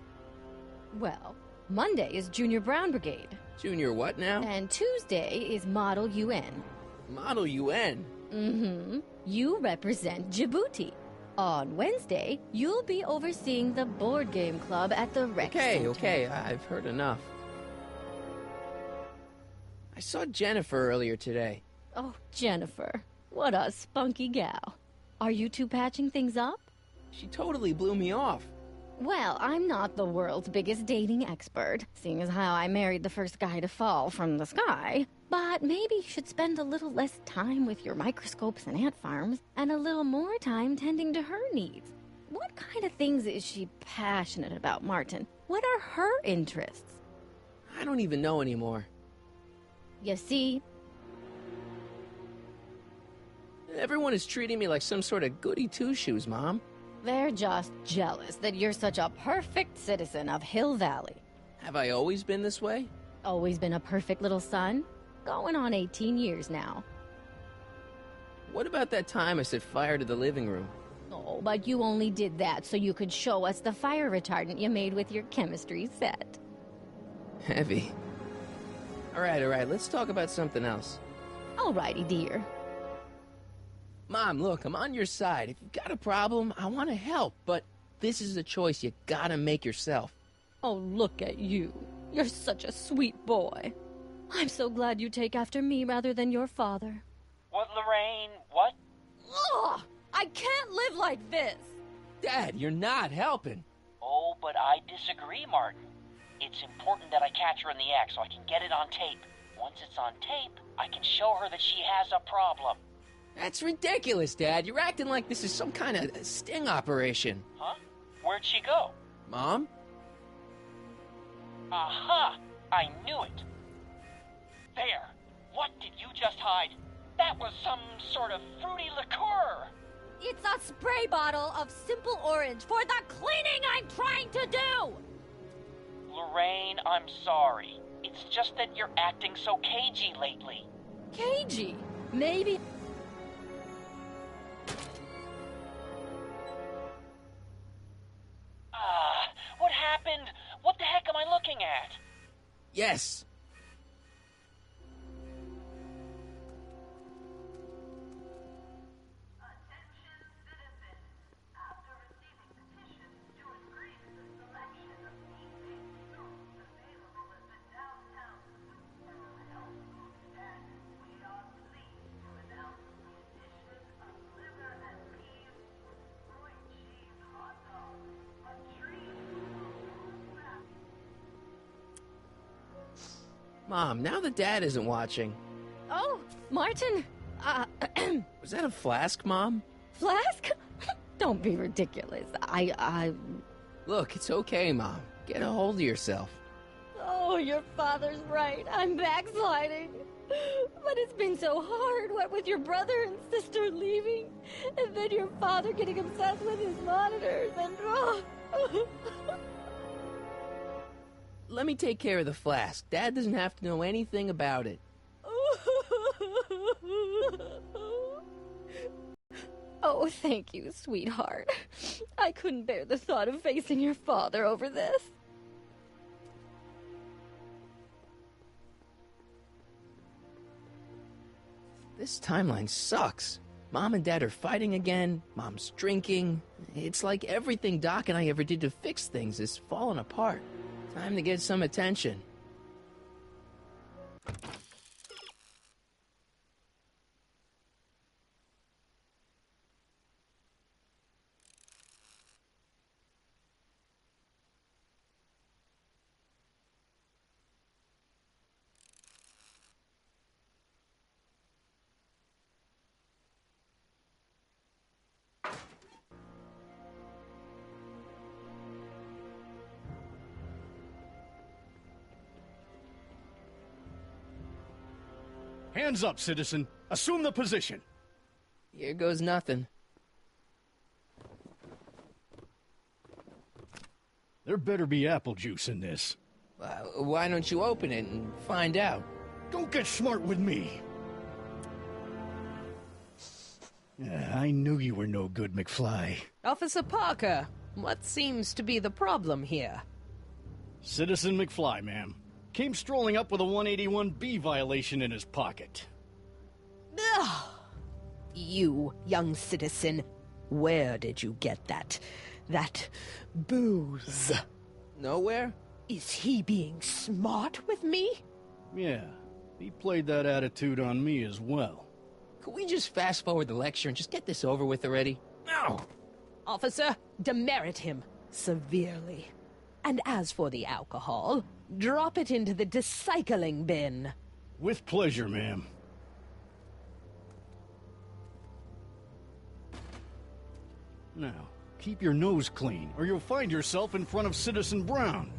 Well, Monday is Junior Brown Brigade. Junior what now? And Tuesday is Model UN. Model UN? Mm-hmm. You represent Djibouti. On Wednesday, you'll be overseeing the board game club at the rec center. Okay, I've heard enough. I saw Jennifer earlier today. Oh, Jennifer. What a spunky gal. Are you two patching things up? She totally blew me off. Well, I'm not the world's biggest dating expert, seeing as how I married the first guy to fall from the sky. But maybe you should spend a little less time with your microscopes and ant farms, and a little more time tending to her needs. What kind of things is she passionate about, Martin? What are her interests? I don't even know anymore. You see? Everyone is treating me like some sort of goody two-shoes, Mom. They're just jealous that you're such a perfect citizen of Hill Valley. Have I always been this way? Always been a perfect little son? Going on 18 years now. What about that time I set fire to the living room? Oh, but you only did that so you could show us the fire retardant you made with your chemistry set. Heavy. All right, let's talk about something else. Alrighty, dear. Mom, look, I'm on your side. If you've got a problem, I want to help, but this is a choice you gotta make yourself. Oh, look at you. You're such a sweet boy. I'm so glad you take after me rather than your father. What, Lorraine? What? Ugh! I can't live like this! Dad, you're not helping. Oh, but I disagree, Martin. It's important that I catch her in the act so I can get it on tape. Once it's on tape, I can show her that she has a problem. That's ridiculous, Dad. You're acting like this is some kind of sting operation. Huh? Where'd she go? Mom? Aha! I knew it. There. What did you just hide? That was some sort of fruity liqueur. It's a spray bottle of simple orange for the cleaning I'm trying to do! Lorraine, I'm sorry. It's just that you're acting so cagey lately. Cagey? Maybe... What happened? What the heck am I looking at? Yes. Mom, now that Dad isn't watching. Oh, Martin, Was that a flask, Mom? Flask? Don't be ridiculous. Look, it's okay, Mom. Get a hold of yourself. Oh, your father's right. I'm backsliding. But it's been so hard, what with your brother and sister leaving, and then your father getting obsessed with his monitors, and... Let me take care of the flask. Dad doesn't have to know anything about it. Oh, thank you, sweetheart. I couldn't bear the thought of facing your father over this. This timeline sucks. Mom and Dad are fighting again. Mom's drinking. It's like everything Doc and I ever did to fix things is falling apart. Time to get some attention. Hands up, citizen. Assume the position. Here goes nothing. There better be apple juice in this. Why don't you open it and find out? Don't get smart with me. I knew you were no good, McFly. Officer Parker, what seems to be the problem here? Citizen McFly, ma'am. Came strolling up with a 181B violation in his pocket. Ugh. You, young citizen, where did you get that booze? Nowhere? Is he being smart with me? Yeah, he played that attitude on me as well. Could we just fast forward the lecture and just get this over with already? No! Officer, demerit him severely. And as for the alcohol, drop it into the recycling bin. With pleasure, ma'am. Now, keep your nose clean, or you'll find yourself in front of Citizen Brown.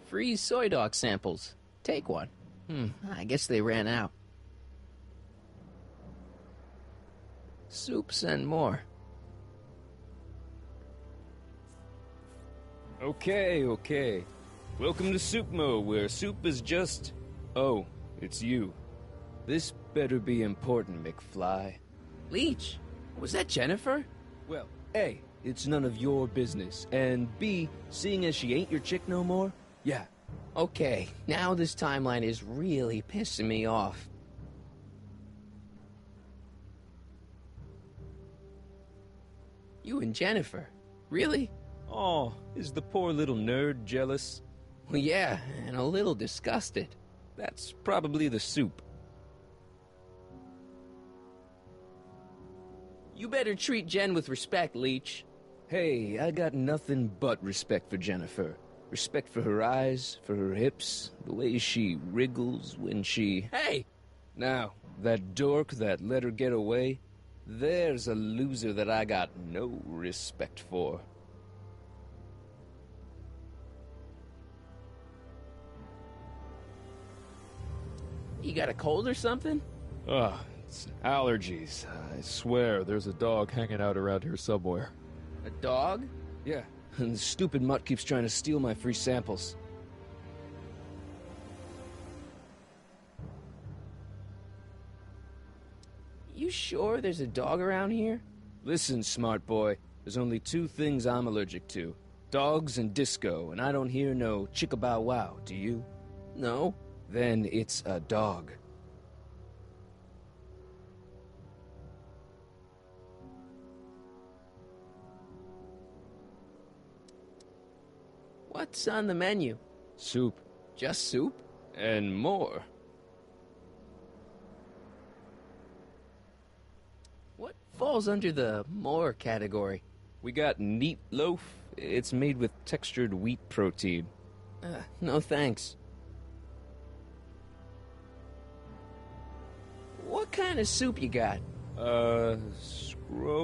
Free soy dog samples. Take one. I guess they ran out. Soups and more. Okay. Welcome to Soupmo, where soup is just... Oh, it's you. This better be important, McFly. Leech, was that Jennifer? Well, A, it's none of your business, and B, seeing as she ain't your chick no more, yeah. Okay, now this timeline is really pissing me off. You and Jennifer? Really? Oh, is the poor little nerd jealous? Well, yeah, and a little disgusted. That's probably the soup. You better treat Jen with respect, Leech. Hey, I got nothing but respect for Jennifer. Respect for her eyes, for her hips, the way she wriggles when she... Hey! Now, that dork that let her get away, there's a loser that I got no respect for. You got a cold or something? Ugh, it's allergies. I swear there's a dog hanging out around here somewhere. A dog? Yeah, and the stupid mutt keeps trying to steal my free samples. You sure there's a dog around here? Listen, smart boy, there's only two things I'm allergic to. Dogs and disco, and I don't hear no chicka-bow-wow, do you? No. Then it's a dog. What's on the menu? Soup. Just soup? And more. What falls under the more category? We got neat loaf. It's made with textured wheat protein. No thanks. What kind of soup you got? Scrolle...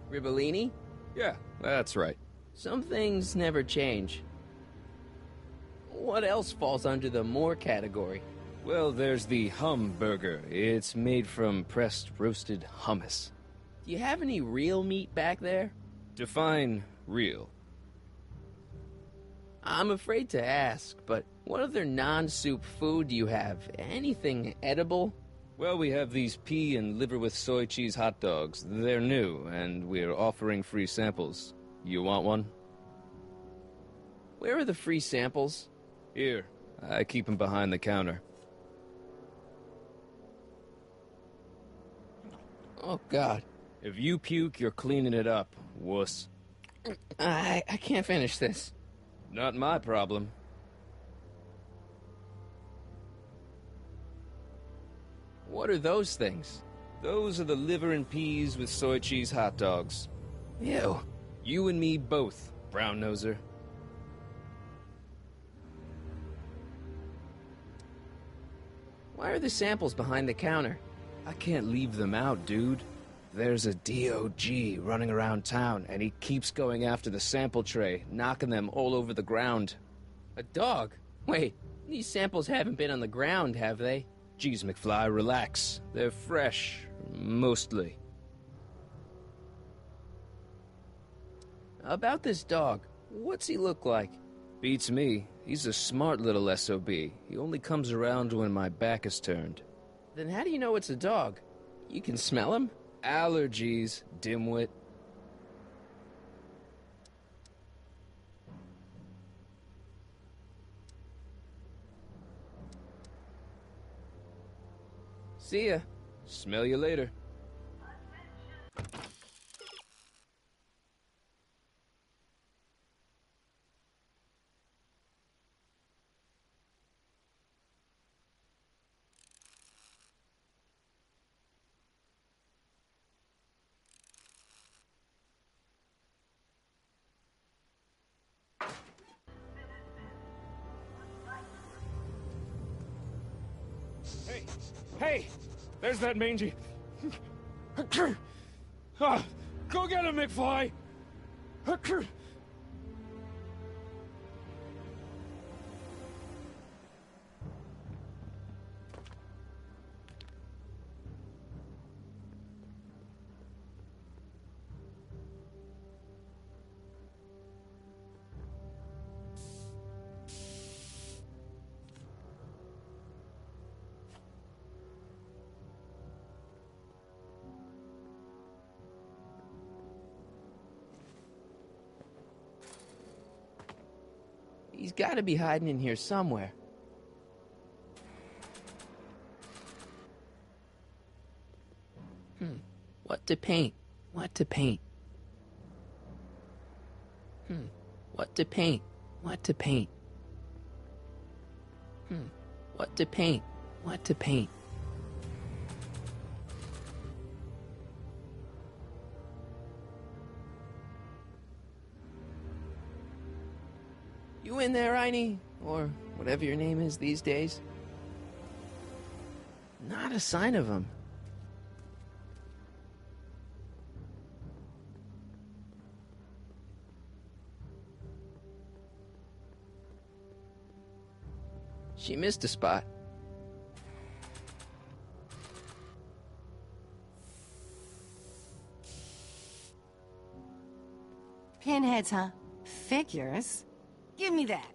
Ribellini? Yeah, that's right. Some things never change. What else falls under the more category? Well, there's the hum burger. It's made from pressed roasted hummus. Do you have any real meat back there? Define real. I'm afraid to ask, but what other non-soup food do you have? Anything edible? Well, we have these pea and liver with soy cheese hot dogs. They're new, and we're offering free samples. You want one? Where are the free samples? Here. I keep them behind the counter. Oh, God. If you puke, you're cleaning it up, wuss. I can't finish this. Not my problem. What are those things? Those are the liver and peas with soy cheese hot dogs. Ew. You and me both, brown noser. Why are the samples behind the counter? I can't leave them out, dude. There's a DOG running around town, and he keeps going after the sample tray, knocking them all over the ground. A dog? Wait, these samples haven't been on the ground, have they? Geez, McFly, relax. They're fresh, mostly. About this dog, what's he look like? Beats me. He's a smart little SOB. He only comes around when my back is turned. Then how do you know it's a dog? You can smell him? Allergies, dimwit. See ya. Smell you later. Hey! There's that mangy... Ah, go get him, McFly! He's gotta be hiding in here somewhere. What to paint? What to paint? What to paint? What to paint? What to paint? What to paint? You in there, Einie? Or whatever your name is these days? Not a sign of him. She missed a spot. Pinheads, huh? Figures? Give me that.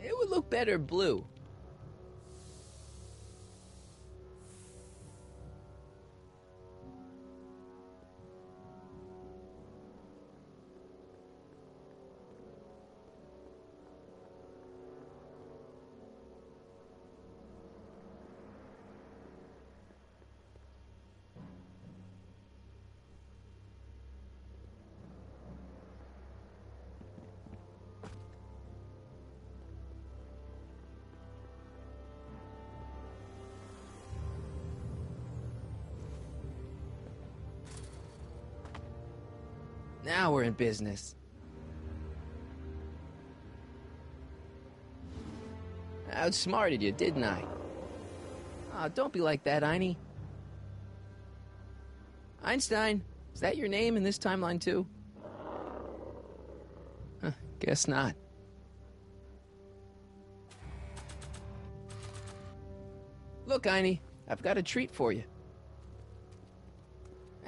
It would look better blue. Now we're in business. I outsmarted you, didn't I? Oh, don't be like that, Einie. Einstein, is that your name in this timeline too? Huh, guess not. Look, Einie, I've got a treat for you.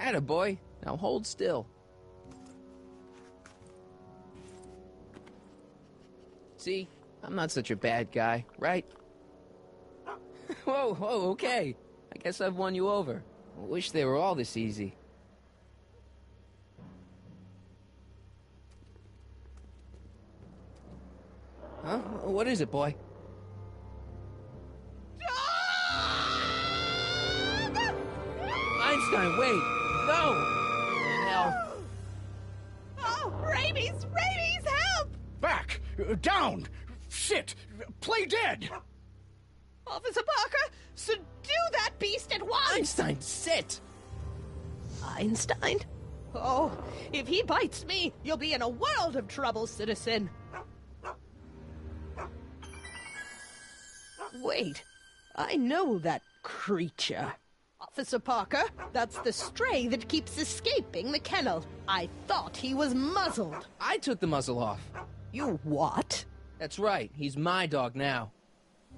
Attaboy, now hold still. See, I'm not such a bad guy, right? Whoa, okay. I guess I've won you over. I wish they were all this easy. Huh? What is it, boy? Einstein, wait! No! Hell. Oh, rabies! Rabies, help! Back! Down! Shit! Play dead! Officer Parker, subdue that beast at once! Einstein, sit! Einstein? Oh, if he bites me, you'll be in a world of trouble, citizen. Wait, I know that creature. Officer Parker, that's the stray that keeps escaping the kennel. I thought he was muzzled. I took the muzzle off. You what? That's right, he's my dog now.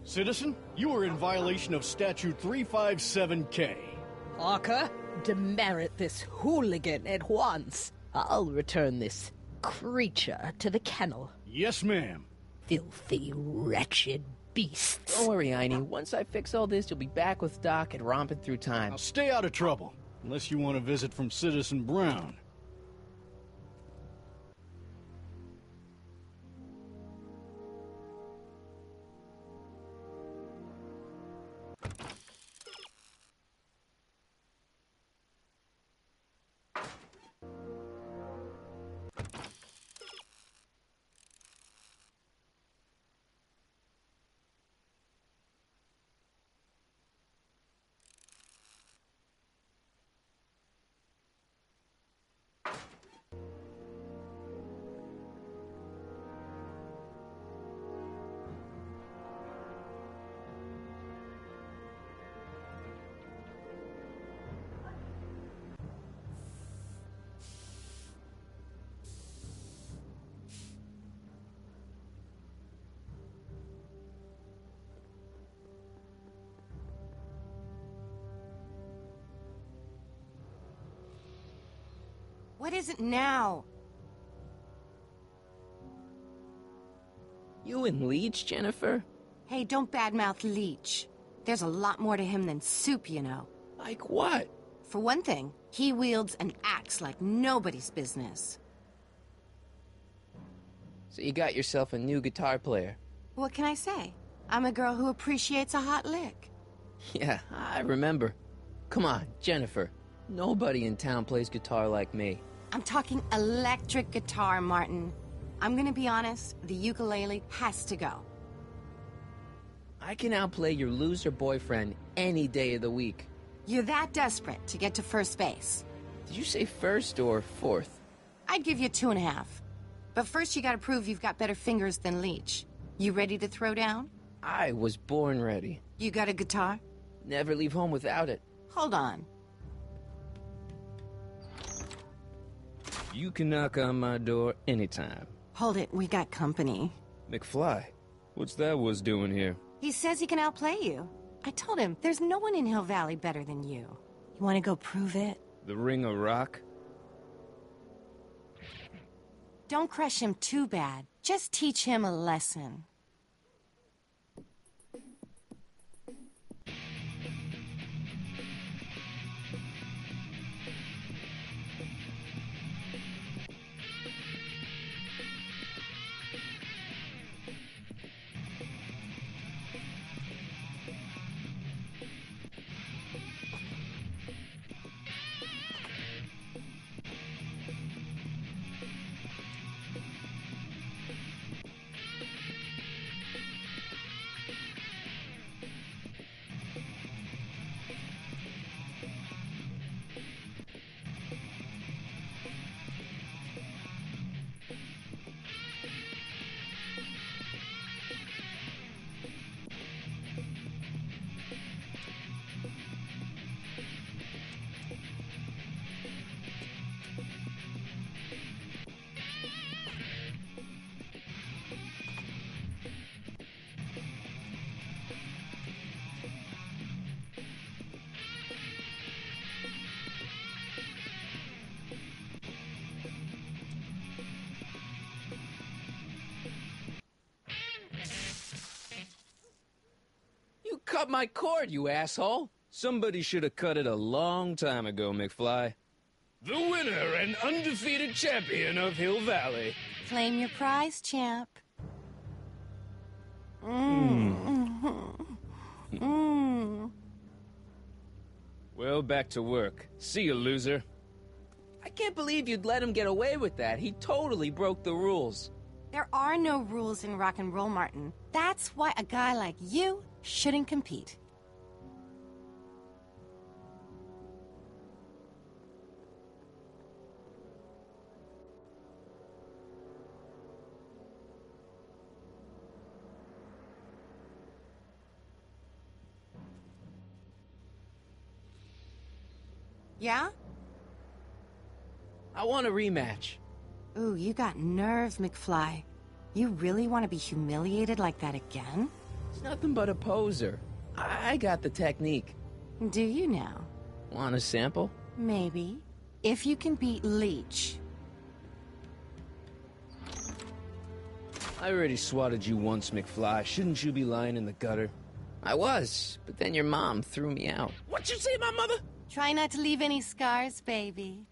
Citizen, you are in violation of Statute 357K. Parker, demerit this hooligan at once. I'll return this creature to the kennel. Yes, ma'am. Filthy, wretched beasts. Don't worry, Einie. Once I fix all this, you'll be back with Doc and romping through time. Now stay out of trouble, unless you want a visit from Citizen Brown. What is it now? You and Leech, Jennifer? Hey, don't badmouth Leech. There's a lot more to him than soup, you know. Like what? For one thing, he wields an axe like nobody's business. So you got yourself a new guitar player. What can I say? I'm a girl who appreciates a hot lick. Yeah, I remember. Come on, Jennifer. Nobody in town plays guitar like me. I'm talking electric guitar, Martin. I'm gonna be honest, the ukulele has to go. I can outplay your loser boyfriend any day of the week. You're that desperate to get to first base. Did you say first or fourth? I'd give you 2.5. But first you gotta prove you've got better fingers than Leech. You ready to throw down? I was born ready. You got a guitar? Never leave home without it. Hold on. You can knock on my door anytime. Hold it, we got company. McFly, what's that was doing here? He says he can outplay you. I told him, there's no one in Hill Valley better than you. You wanna go prove it? The Ring of Rock? Don't crush him too bad. Just teach him a lesson. cut my cord, you asshole! Somebody should have cut it a long time ago, McFly. The winner and undefeated champion of Hill Valley. Claim your prize, champ. Well, back to work. See you, loser. I can't believe you'd let him get away with that. He totally broke the rules. There are no rules in rock and roll, Martin. That's why a guy like you shouldn't compete. Yeah? I want a rematch. Ooh, you got nerve, McFly. You really want to be humiliated like that again? It's nothing but a poser. I got the technique. Do you now? Want a sample? Maybe. If you can beat Leech. I already swatted you once, McFly. Shouldn't you be lying in the gutter? I was, but then your mom threw me out. What'd you say, my mother? Try not to leave any scars, baby.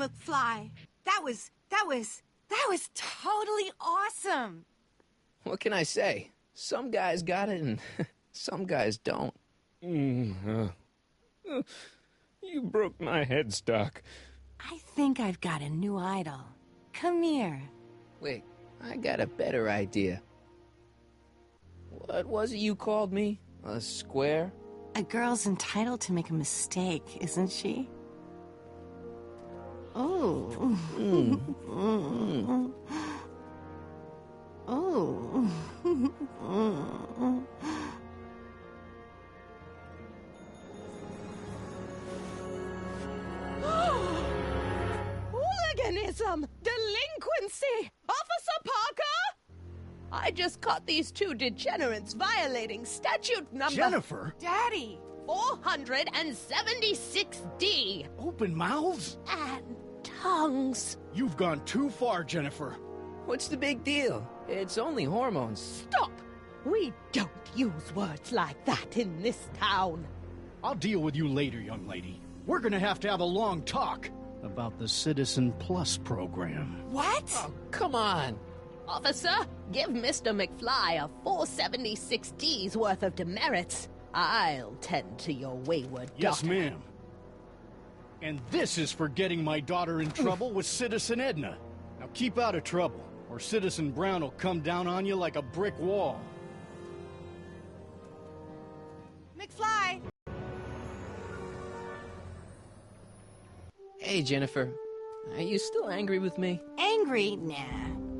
McFly. That was totally awesome. What can I say? Some guys got it and some guys don't. You broke my headstock. I think I've got a new idol. Come here. Wait, I got a better idea. What was it you called me? A square? A girl's entitled to make a mistake, isn't she? Oh. Oh. Hooliganism! Delinquency! Officer Parker! I just caught these two degenerates violating statute number... Jennifer! Daddy! 476D! Open mouths? And tongues. You've gone too far, Jennifer. What's the big deal? It's only hormones. Stop! We don't use words like that in this town. I'll deal with you later, young lady. We're gonna have to have a long talk about the Citizen Plus program. What? Oh, come on. Officer, give Mr. McFly a 476D's worth of demerits. I'll tend to your wayward daughter. Yes, ma'am. And this is for getting my daughter in trouble with Citizen Edna. Now keep out of trouble, or Citizen Brown will come down on you like a brick wall. McFly! Hey, Jennifer. Are you still angry with me? Angry? Nah.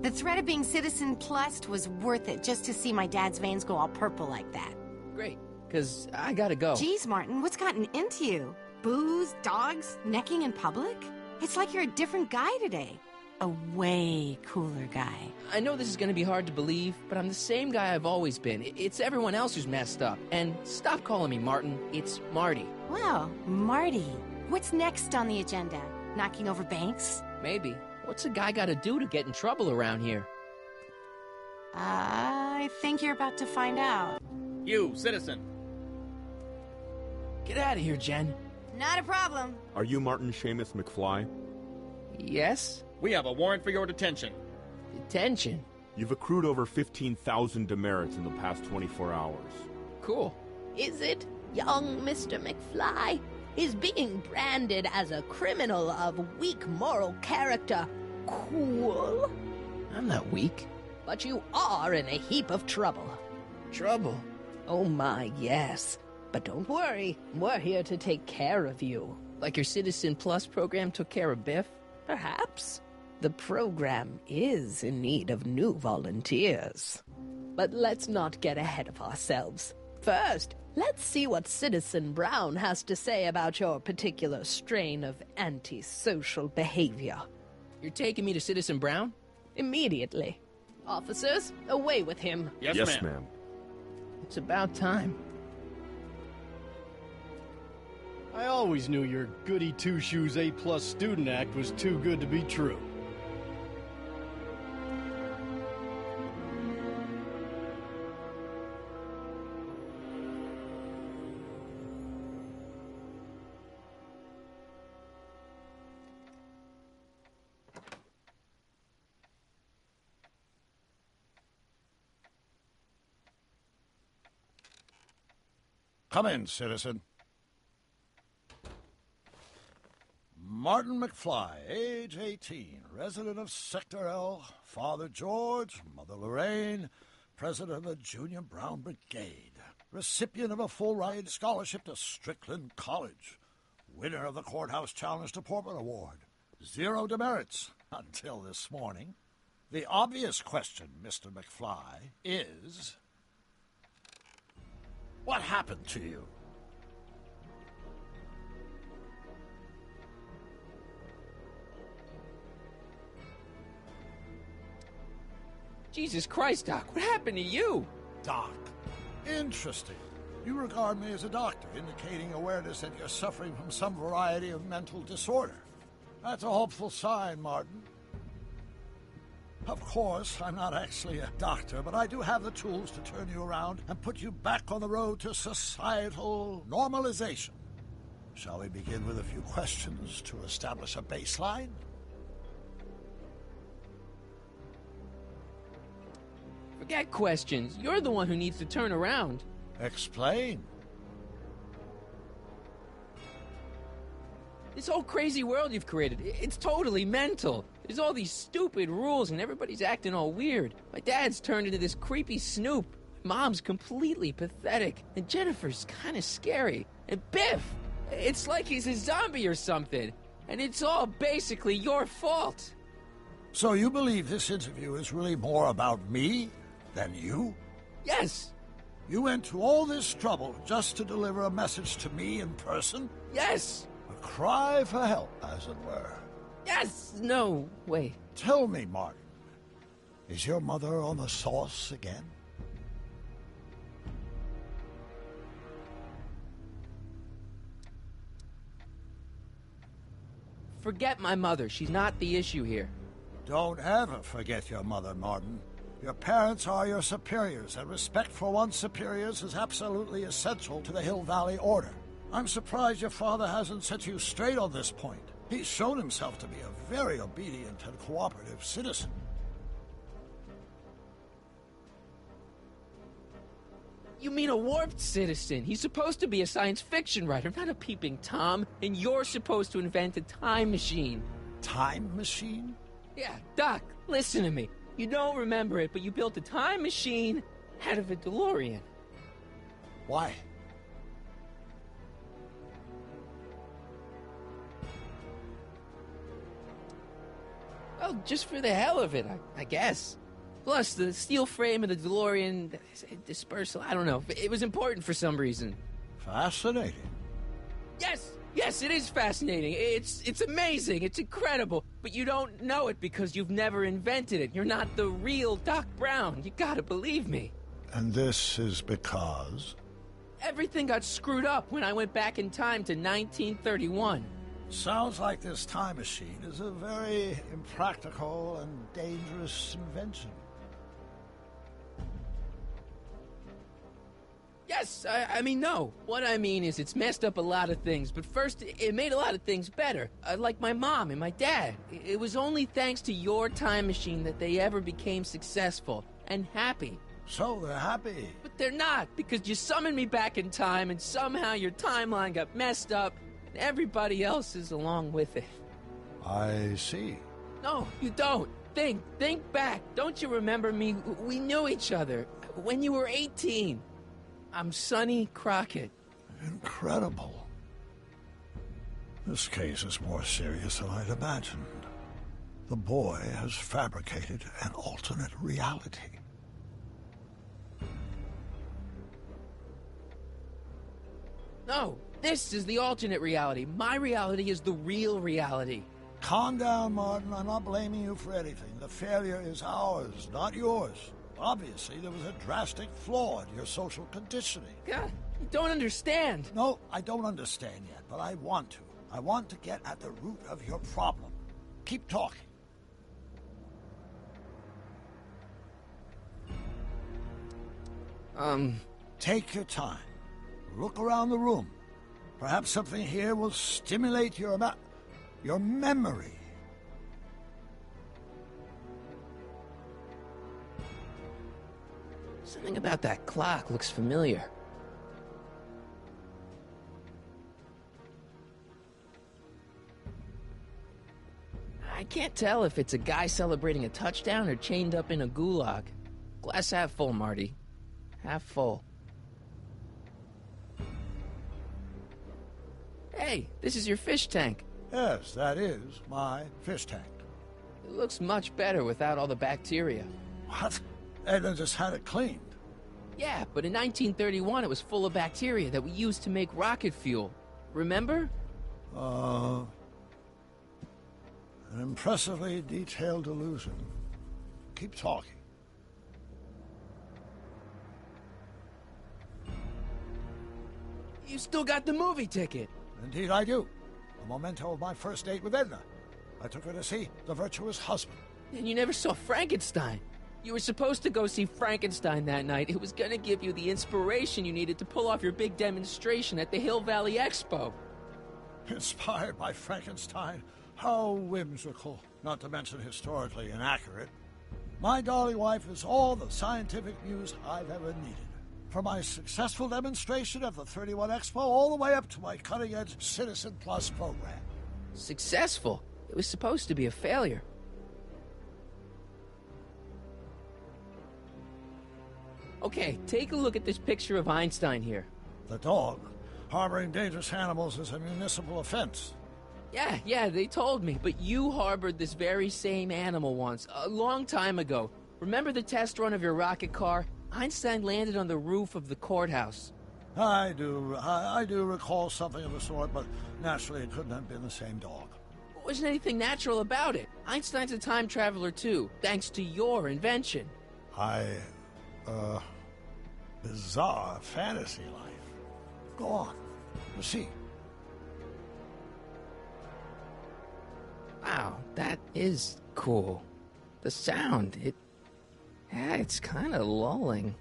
The threat of being Citizen Plus was worth it just to see my dad's veins go all purple like that. Great, because I gotta go. Geez, Martin, what's gotten into you? Booze, dogs, necking in public? It's like you're a different guy today. A way cooler guy. I know this is gonna be hard to believe, but I'm the same guy I've always been. It's everyone else who's messed up. And stop calling me Martin. It's Marty. Wow, Marty. What's next on the agenda? Knocking over banks? Maybe. What's a guy gotta do to get in trouble around here? I think you're about to find out. You, citizen. Get out of here, Jen. Not a problem. Are you Martin Seamus McFly? Yes? We have a warrant for your detention. Detention? You've accrued over 15,000 demerits in the past 24 hours. Cool. Is it, young Mr. McFly? Is being branded as a criminal of weak moral character cool? I'm not weak. But you are in a heap of trouble. Trouble? Oh my, yes. But don't worry, we're here to take care of you. Like your Citizen Plus program took care of Biff? Perhaps. The program is in need of new volunteers. But let's not get ahead of ourselves. First, let's see what Citizen Brown has to say about your particular strain of antisocial behavior. You're taking me to Citizen Brown? Immediately. Officers, away with him. Yes, ma'am. It's about time. I always knew your goody two-shoes A+ student act was too good to be true. Come in, citizen. Martin McFly, age 18, resident of Sector L, Father George, Mother Lorraine, president of the Junior Brown Brigade, recipient of a full-ride scholarship to Strickland College, winner of the Courthouse Challenge to Portman Award, 0 demerits until this morning. The obvious question, Mr. McFly, is... what happened to you? Jesus Christ, Doc, what happened to you? Doc. Interesting. You regard me as a doctor, indicating awareness that you're suffering from some variety of mental disorder. That's a hopeful sign, Martin. Of course, I'm not actually a doctor, but I do have the tools to turn you around and put you back on the road to societal normalization. Shall we begin with a few questions to establish a baseline? Forget questions. You're the one who needs to turn around. Explain. This whole crazy world you've created, it's totally mental. There's all these stupid rules and everybody's acting all weird. My dad's turned into this creepy snoop. Mom's completely pathetic. And Jennifer's kind of scary. And Biff, it's like he's a zombie or something. And it's all basically your fault. So you believe this interview is really more about me than you? Yes. You went to all this trouble just to deliver a message to me in person? Yes. A cry for help, as it were. Yes! No, wait. Tell me, Martin, is your mother on the sauce again? Forget my mother. She's not the issue here. Don't ever forget your mother, Martin. Your parents are your superiors, and respect for one's superiors is absolutely essential to the Hill Valley Order. I'm surprised your father hasn't set you straight on this point. He's shown himself to be a very obedient and cooperative citizen. You mean a warped citizen? He's supposed to be a science fiction writer, not a peeping Tom. And you're supposed to invent a time machine. Time machine? Yeah, Doc, listen to me. You don't remember it, but you built a time machine out of a DeLorean. Why? Well, just for the hell of it, I guess. Plus, the steel frame of the DeLorean, dispersal, I don't know. It was important for some reason. Fascinating. Yes, it is fascinating. It's amazing. It's incredible. But you don't know it because you've never invented it. You're not the real Doc Brown. You gotta believe me. And this is because? Everything got screwed up when I went back in time to 1931. Sounds like this time machine is a very impractical and dangerous invention. Yes, I mean, no. What I mean is it's messed up a lot of things, but first, it made a lot of things better. Like my mom and my dad. It was only thanks to your time machine that they ever became successful and happy. So they're happy. But they're not, because you summoned me back in time, and somehow your timeline got messed up, and everybody else is along with it. I see. No, you don't. Think back. Don't you remember me? We knew each other when you were 18. I'm Sonny Crockett. Incredible. This case is more serious than I'd imagined. The boy has fabricated an alternate reality. No, this is the alternate reality. My reality is the real reality. Calm down, Martin. I'm not blaming you for anything. The failure is ours, not yours. Obviously, there was a drastic flaw in your social conditioning. God, you don't understand. No, I don't understand yet, but I want to. I want to get at the root of your problem. Keep talking. Take your time. Look around the room. Perhaps something here will stimulate your memory. Something about that clock looks familiar. I can't tell if it's a guy celebrating a touchdown or chained up in a gulag. Glass half full, Marty. Half full. Hey, this is your fish tank. Yes, that is my fish tank. It looks much better without all the bacteria. What? Edna just had it cleaned. Yeah, but in 1931 it was full of bacteria that we used to make rocket fuel. Remember? An impressively detailed illusion. Keep talking. You still got the movie ticket. Indeed I do. A memento of my first date with Edna. I took her to see The Virtuous Husband. And you never saw Frankenstein. You were supposed to go see Frankenstein that night. It was gonna give you the inspiration you needed to pull off your big demonstration at the Hill Valley Expo. Inspired by Frankenstein? How whimsical, not to mention historically inaccurate. My dolly wife is all the scientific muse I've ever needed. From my successful demonstration of the 31 Expo all the way up to my cutting-edge Citizen Plus program. Successful? It was supposed to be a failure. Okay, take a look at this picture of Einstein here. The dog. Harboring dangerous animals is a municipal offense. Yeah, they told me, but you harbored this very same animal once, a long time ago. Remember the test run of your rocket car? Einstein landed on the roof of the courthouse. I do recall something of the sort, but naturally it couldn't have been the same dog. There wasn't anything natural about it. Einstein's a time traveler too, thanks to your invention. Bizarre fantasy life. Go on. Proceed. Wow, that is cool. The sound, it's kind of lulling.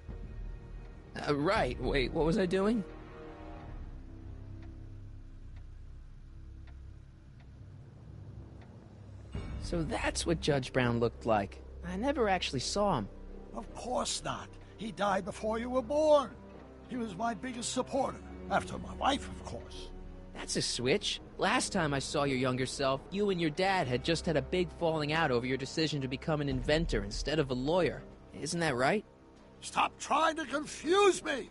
Right, wait, what was I doing? So that's what Judge Brown looked like. I never actually saw him. Of course not. He died before you were born. He was my biggest supporter, after my wife, of course. That's a switch. Last time I saw your younger self, you and your dad had just had a big falling out over your decision to become an inventor instead of a lawyer. Isn't that right? Stop trying to confuse me!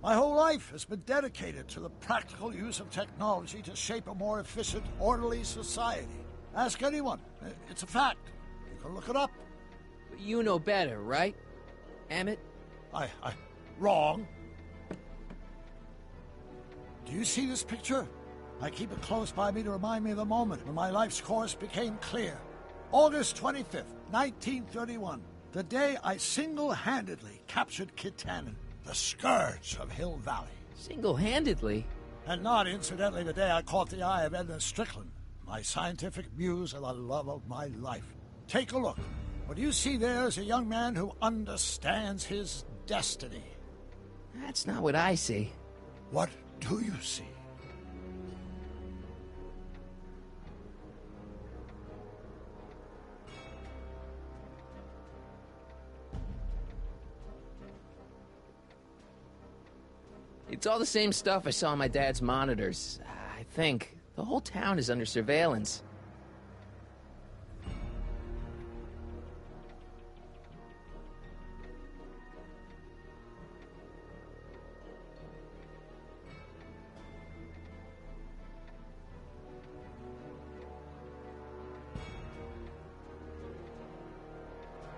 My whole life has been dedicated to the practical use of technology to shape a more efficient, orderly society. Ask anyone. It's a fact. You can look it up. But you know better, right, Emmett? Wrong. Do you see this picture? I keep it close by me to remind me of the moment when my life's course became clear. August 25th, 1931. The day I single-handedly captured Kit Tannen, the scourge of Hill Valley. Single-handedly? And not, incidentally, the day I caught the eye of Edna Strickland, my scientific muse and the love of my life. Take a look. What you see there is a young man who understands his destiny. That's not what I see. What do you see? It's all the same stuff I saw on my dad's monitors. I think. The whole town is under surveillance.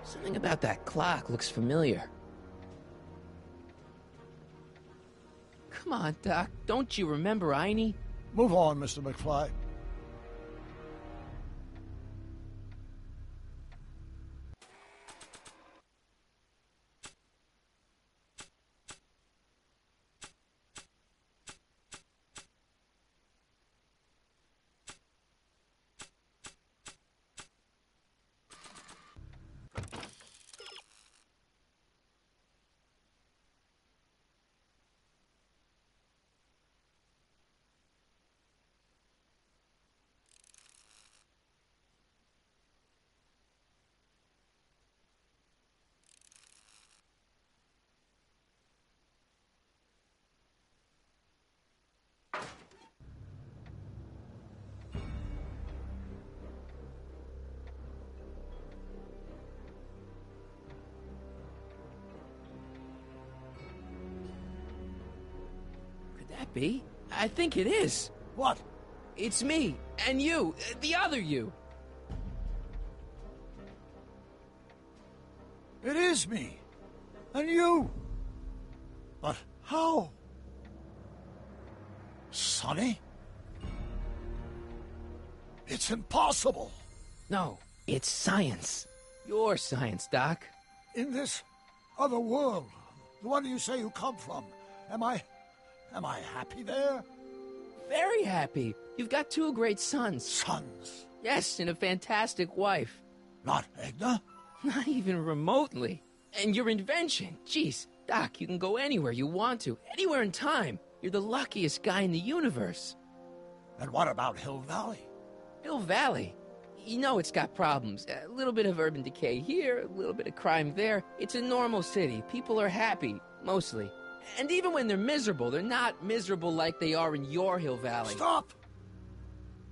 Something about that clock looks familiar. Come on, Doc. Don't you remember Einie? Move on, Mr. McFly. That be? I think it is. What? It's me, and you, the other you. It is me. And you. But how? Sonny? It's impossible. No, it's science. Your science, Doc. In this other world, the one you say you come from, am I happy there? Very happy. You've got two great sons. Sons? Yes, and a fantastic wife. Not Edna? Not even remotely. And your invention. Jeez, Doc, you can go anywhere you want to. Anywhere in time. You're the luckiest guy in the universe. And what about Hill Valley? Hill Valley? You know it's got problems. A little bit of urban decay here, a little bit of crime there. It's a normal city. People are happy, mostly. And even when they're miserable, they're not miserable like they are in your Hill Valley. Stop!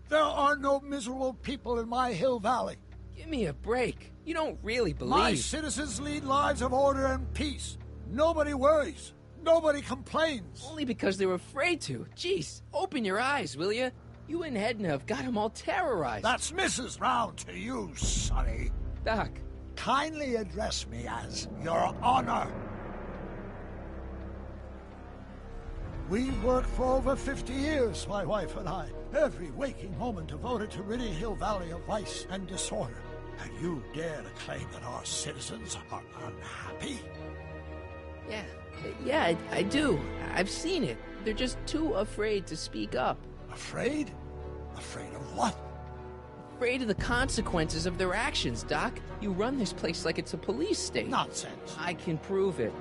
There are no miserable people in my Hill Valley. Give me a break. You don't really believe... My citizens lead lives of order and peace. Nobody worries. Nobody complains. Only because they're afraid to. Jeez, open your eyes, will you? You and Edna have got them all terrorized. That's Mrs. Brown to you, Sonny. Doc. Kindly address me as Your Honor. We worked for over 50 years, my wife and I. Every waking moment devoted to ridding Hill Valley of vice and disorder. And you dare to claim that our citizens are unhappy? Yeah, I do. I've seen it. They're just too afraid to speak up. Afraid? Afraid of what? Afraid of the consequences of their actions, Doc. You run this place like it's a police state. Nonsense. I can prove it.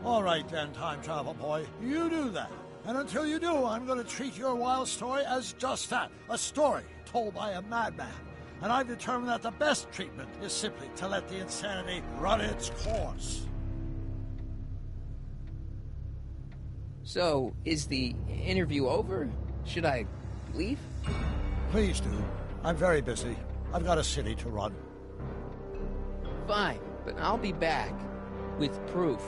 All right then, time travel boy. You do that. And until you do, I'm going to treat your wild story as just that. A story told by a madman. And I've determined that the best treatment is simply to let the insanity run its course. So, is the interview over? Should I leave? Please do. I'm very busy. I've got a city to run. Fine, but I'll be back with proof.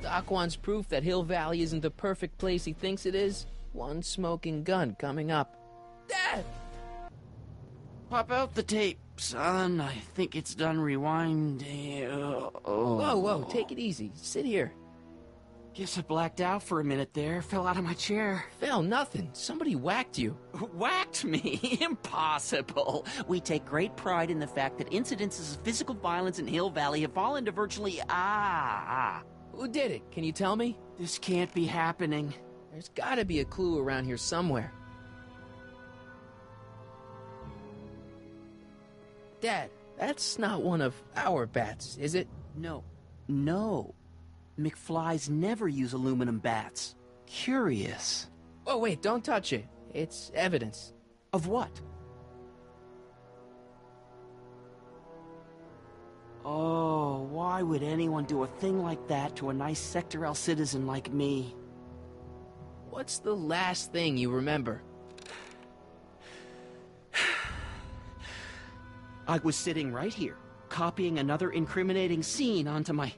Doc wants proof that Hill Valley isn't the perfect place he thinks it is. One smoking gun coming up. Dad! Pop out the tape, son. I think it's done rewinding. Whoa, take it easy. Sit here. Guess I blacked out for a minute there. Fell out of my chair. Fell nothing. Somebody whacked you. Whacked me? Impossible. We take great pride in the fact that incidences of physical violence in Hill Valley have fallen to virtually... Who did it? Can you tell me? This can't be happening. There's gotta be a clue around here somewhere. Dad, that's not one of our bats, is it? No. McFlys never use aluminum bats. Curious. Oh, wait, don't touch it. It's evidence. Of what? Oh, why would anyone do a thing like that to a nice Sector L citizen like me? What's the last thing you remember? I was sitting right here, copying another incriminating scene onto my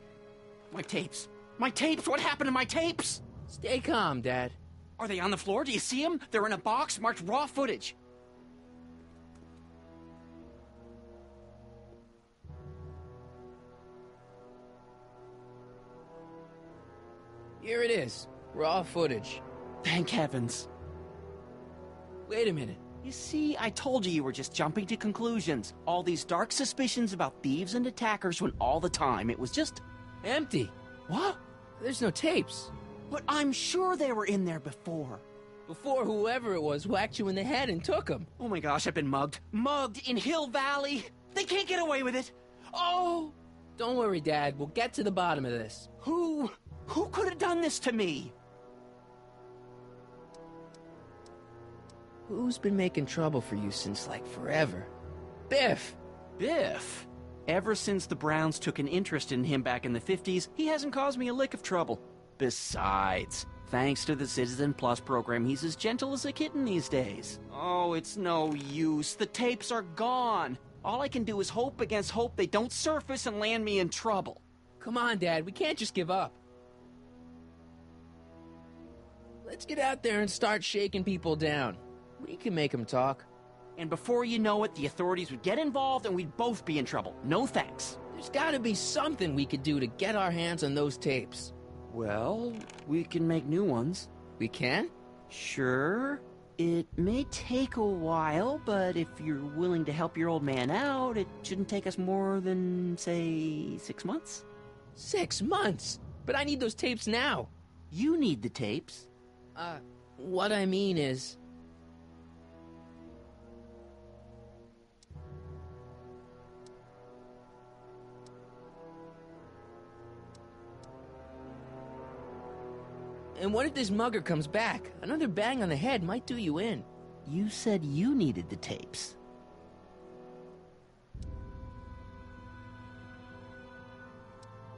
tapes. My tapes! What happened to my tapes? Stay calm, Dad. Are they on the floor? Do you see them? They're in a box marked raw footage. Here it is. Raw footage. Thank heavens. Wait a minute. You see, I told you were just jumping to conclusions. All these dark suspicions about thieves and attackers when all the time it was just... empty. What? There's no tapes. But I'm sure they were in there before. Before whoever it was whacked you in the head and took them. Oh my gosh, I've been mugged. Mugged in Hill Valley. They can't get away with it. Oh! Don't worry, Dad. We'll get to the bottom of this. Who could have done this to me? Who's been making trouble for you since, like, forever? Biff! Biff? Ever since the Browns took an interest in him back in the 50s, he hasn't caused me a lick of trouble. Besides, thanks to the Citizen Plus program, he's as gentle as a kitten these days. Oh, it's no use. The tapes are gone. All I can do is hope against hope they don't surface and land me in trouble. Come on, Dad. We can't just give up. Let's get out there and start shaking people down. We can make them talk. And before you know it, the authorities would get involved and we'd both be in trouble. No thanks. There's gotta be something we could do to get our hands on those tapes. Well, we can make new ones. We can? Sure. It may take a while, but if you're willing to help your old man out, it shouldn't take us more than, say, 6 months. 6 months? But I need those tapes now. You need the tapes. What I mean is... And what if this mugger comes back? Another bang on the head might do you in. You said you needed the tapes.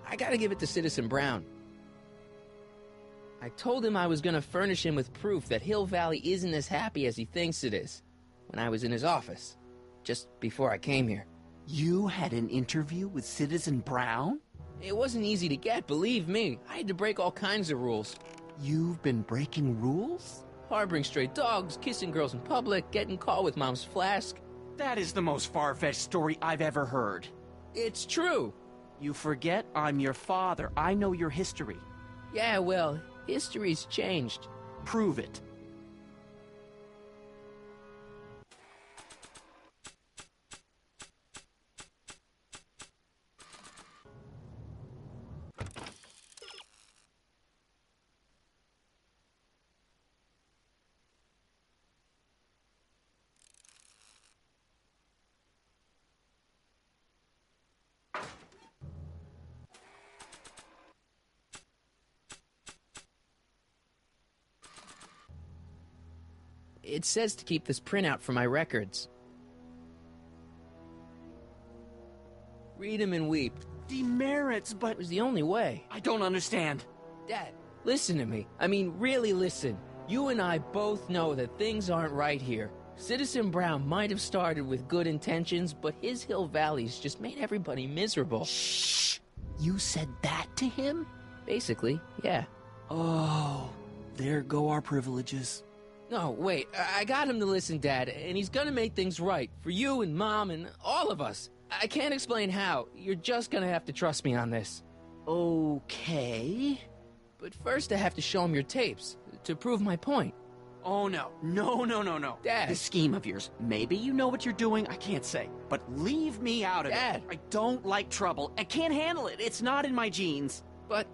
I gotta give it to Citizen Brown. I told him I was gonna furnish him with proof that Hill Valley isn't as happy as he thinks it is when I was in his office, just before I came here. You had an interview with Citizen Brown? It wasn't easy to get, believe me. I had to break all kinds of rules. You've been breaking rules? Harboring stray dogs, kissing girls in public, getting caught with Mom's flask. That is the most far-fetched story I've ever heard. It's true. You forget I'm your father. I know your history. Yeah, well, history's changed. Prove it. It says to keep this printout for my records. Read 'em and weep. Demerits, but... It was the only way. I don't understand. Dad, listen to me. I mean, really listen. You and I both know that things aren't right here. Citizen Brown might have started with good intentions, but his Hill Valley's just made everybody miserable. Shh! You said that to him? Basically, yeah. Oh, there go our privileges. No, wait, I got him to listen, Dad, and he's gonna make things right for you and Mom and all of us. I can't explain how. You're just gonna have to trust me on this. Okay. But first I have to show him your tapes, to prove my point. Oh, no. No. Dad. This scheme of yours, maybe you know what you're doing, I can't say. But leave me out of Dad. it. I don't like trouble. I can't handle it. It's not in my genes. But...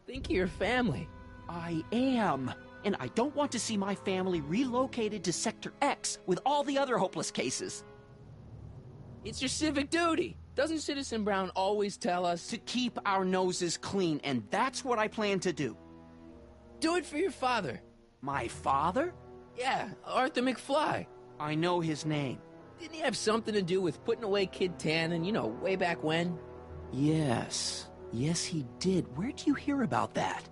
think of your family. I am. And I don't want to see my family relocated to Sector X with all the other hopeless cases. It's your civic duty. Doesn't Citizen Brown always tell us to keep our noses clean, and that's what I plan to do. Do it for your father. My father? Yeah, Arthur McFly. I know his name. Didn't he have something to do with putting away Kid Tannen, you know, way back when? Yes, he did. Where'd you hear about that?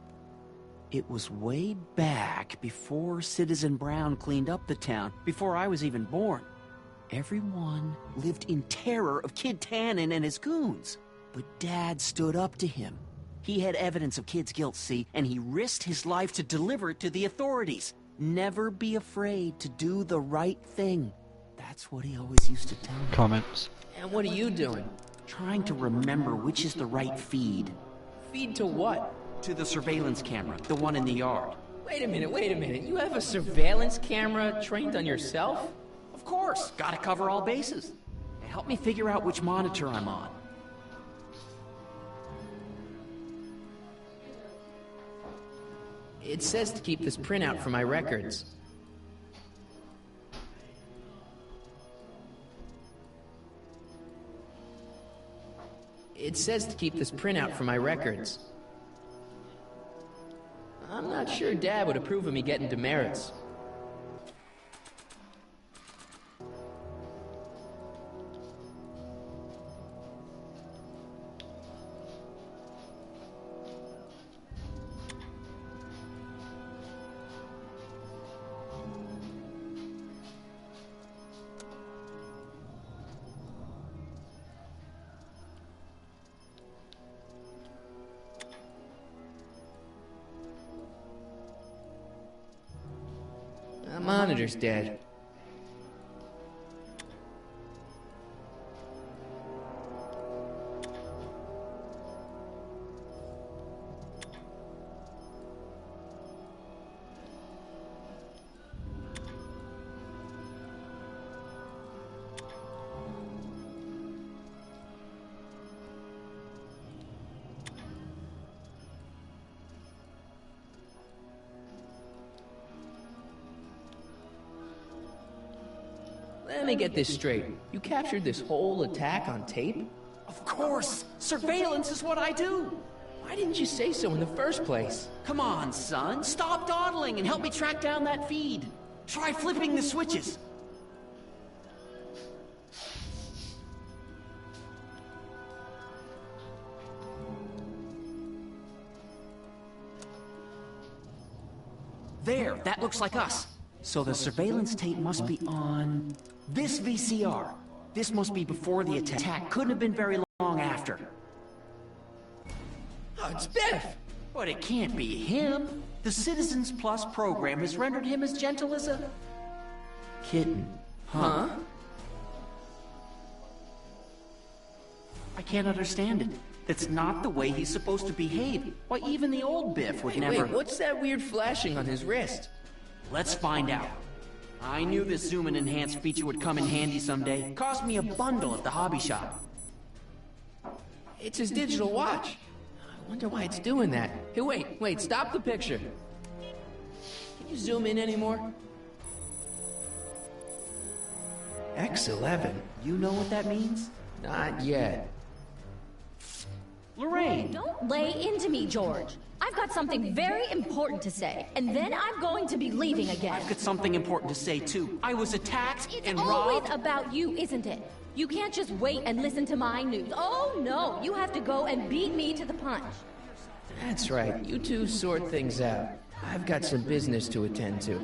It was way back before Citizen Brown cleaned up the town, before I was even born. Everyone lived in terror of Kid Tannen and his goons. But Dad stood up to him. He had evidence of Kid's guilt, see, and he risked his life to deliver it to the authorities. Never be afraid to do the right thing. That's what he always used to tell me. Comments. And what are you doing? Trying to remember which is the right feed. Feed to what? To the surveillance camera, the one in the yard. Wait a minute. You have a surveillance camera trained on yourself? Of course. Gotta cover all bases. Help me figure out which monitor I'm on. It says to keep this printout for my records. It says to keep this printout for my records. I'm not sure Dad would approve of me getting demerits. The monitor's dead. me get this straight. You captured this whole attack on tape? Of course! Surveillance is what I do! Why didn't you say so in the first place? Come on, son. Stop dawdling and help me track down that feed. Try flipping the switches. There, that looks like us. So the surveillance tape must be on this VCR. This must be before the attack. Couldn't have been very long after. Oh, it's Biff! But it can't be him. The Citizens Plus program has rendered him as gentle as a kitten. Huh? I can't understand it. That's not the way he's supposed to behave. Why, even the old Biff would never... Wait, what's that weird flashing on his wrist? Let's find out. I knew this zoom and enhance feature would come in handy someday. Cost me a bundle at the hobby shop. It's his digital watch. I wonder why it's doing that. Hey, wait, stop the picture. Can you zoom in anymore? X11. You know what that means? Not yet. Lorraine! Don't lay into me, George. I've got something very important to say, and then I'm going to be leaving again. I've got something important to say, too. I was attacked and robbed. It's always about you, isn't it? You can't just wait and listen to my news. Oh, no. You have to go and beat me to the punch. That's right. You two sort things out. I've got some business to attend to.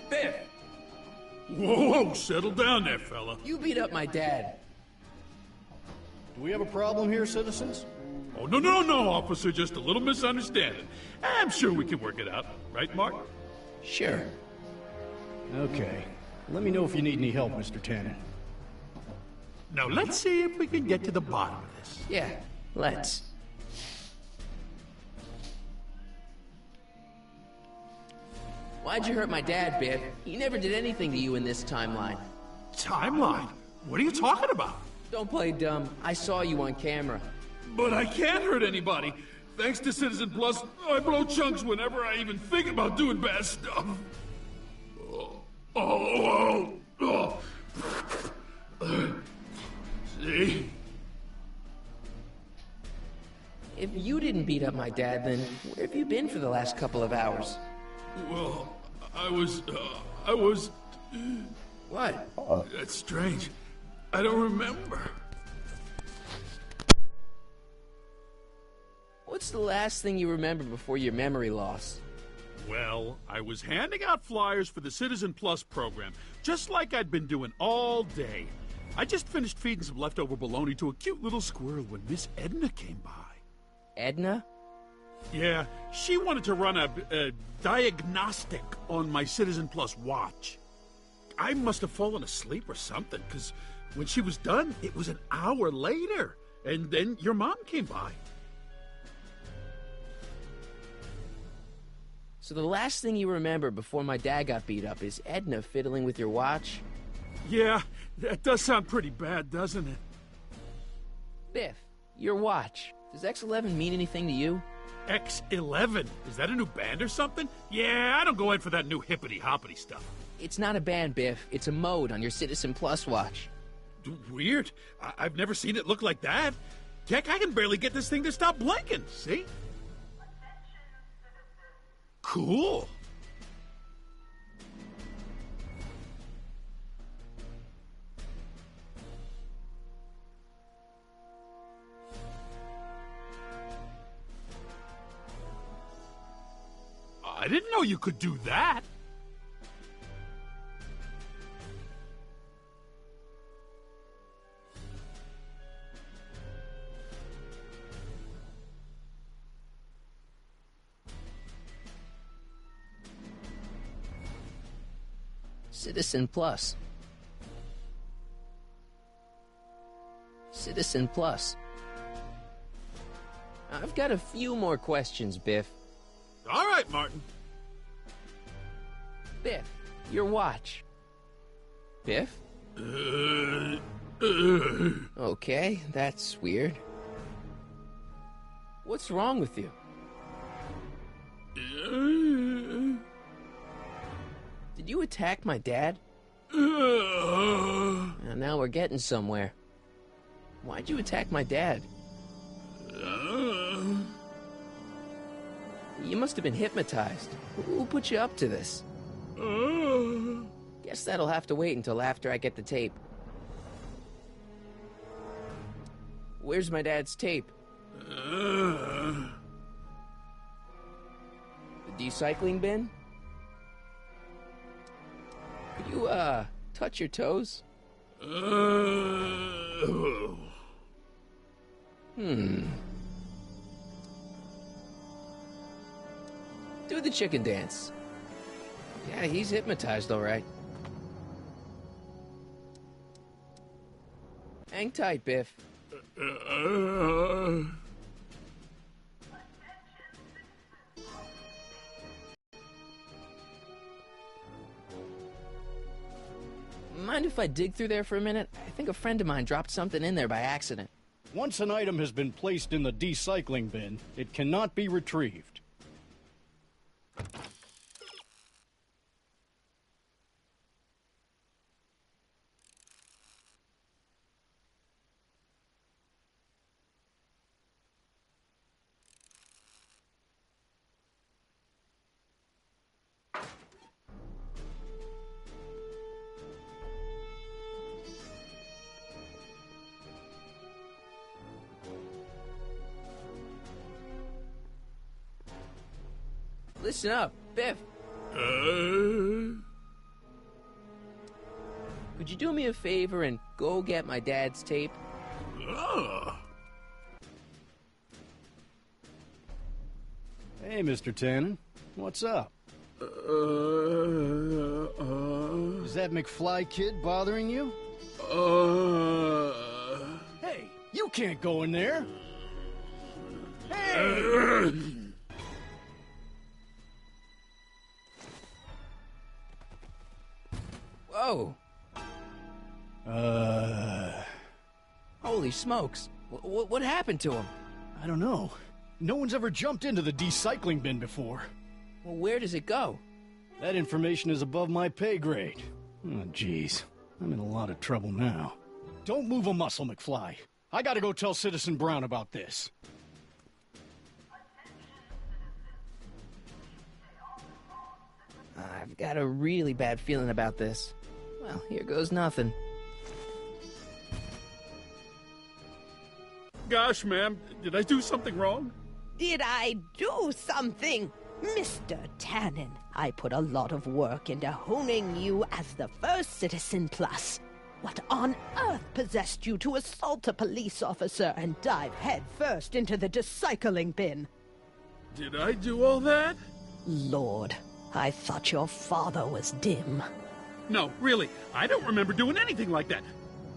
Biff! Whoa, settle down there, fella. You beat up my dad. Do we have a problem here, citizens? Oh, no, officer. Just a little misunderstanding. I'm sure we can work it out. Right, Mark? Sure. Okay. Let me know if you need any help, Mr. Tannen. Now, let's see if we can get to the bottom of this. Yeah, let's. Why'd you hurt my dad, Biff? He never did anything to you in this timeline. Timeline? What are you talking about? Don't play dumb. I saw you on camera. But I can't hurt anybody. Thanks to Citizen Plus, I blow chunks whenever I even think about doing bad stuff. See? If you didn't beat up my dad, then where have you been for the last couple of hours? Well, I was... What? That's strange. I don't remember. What's the last thing you remember before your memory loss? Well, I was handing out flyers for the Citizen Plus program, just like I'd been doing all day. I just finished feeding some leftover bologna to a cute little squirrel when Miss Edna came by. Edna? Yeah, she wanted to run a diagnostic on my Citizen Plus watch. I must have fallen asleep or something, because when she was done, it was an hour later. And then your mom came by. So the last thing you remember before my dad got beat up is Edna fiddling with your watch? Yeah, that does sound pretty bad, doesn't it? Biff, your watch. Does X11 mean anything to you? X11? Is that a new band or something? Yeah, I don't go in for that new hippity-hoppity stuff. It's not a band, Biff. It's a mode on your Citizen Plus watch. Weird. I've never seen it look like that. Heck, I can barely get this thing to stop blinking, see? Cool. I didn't know you could do that. Citizen Plus. Citizen Plus. I've got a few more questions, Biff. All right, Martin. Biff, your watch. Biff? Okay, that's weird. What's wrong with you? Did you attack my dad? Now we're getting somewhere. Why'd you attack my dad? You must have been hypnotized. Who put you up to this? Guess that'll have to wait until after I get the tape. Where's my dad's tape? The decycling bin? Could you, touch your toes? Do the chicken dance. Yeah, he's hypnotized, all right. Hang tight, Biff. Mind if I dig through there for a minute? I think a friend of mine dropped something in there by accident. Once an item has been placed in the decycling bin, it cannot be retrieved. Listen up, Biff. Could you do me a favor and go get my dad's tape? Hey, Mr. Tannen. What's up? Is that McFly kid bothering you? Hey, you can't go in there! Hey! Whoa! Holy smokes! What happened to him? I don't know. No one's ever jumped into the decycling bin before. Well, where does it go? That information is above my pay grade. Oh, jeez. I'm in a lot of trouble now. Don't move a muscle, McFly. I gotta go tell Citizen Brown about this. I've got a really bad feeling about this. Well, here goes nothing. Gosh, ma'am, did I do something wrong? Did I do something? Mr. Tannen, I put a lot of work into honing you as the first Citizen Plus. What on earth possessed you to assault a police officer and dive headfirst into the decycling bin? Did I do all that? Lord, I thought your father was dim. No, really, I don't remember doing anything like that.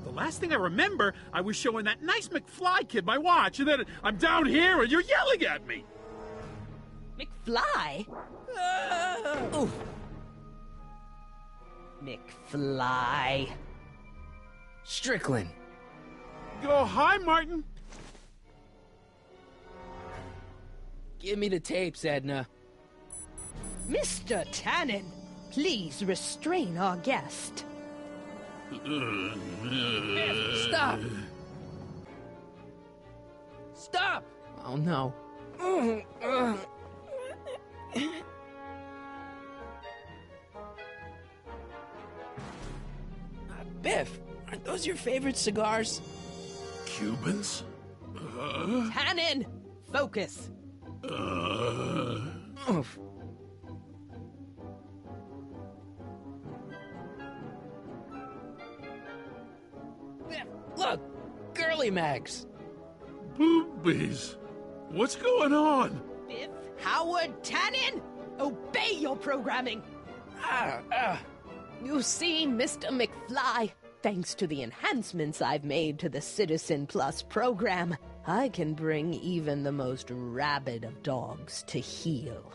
The last thing I remember, I was showing that nice McFly kid my watch, and then I'm down here and you're yelling at me. McFly? Oof. McFly. Strickland. Oh, hi, Martin. Give me the tapes, Edna. Mr. Tannen, please restrain our guest. Stop! Stop! Oh, no. Biff, aren't those your favorite cigars? Cubans? Tannen, focus. Oof. Biff, look! Girly mags! Boobies. What's going on? Biff Howard Tannen, obey your programming. You see, Mr. McFly, thanks to the enhancements I've made to the Citizen Plus program, I can bring even the most rabid of dogs to heel.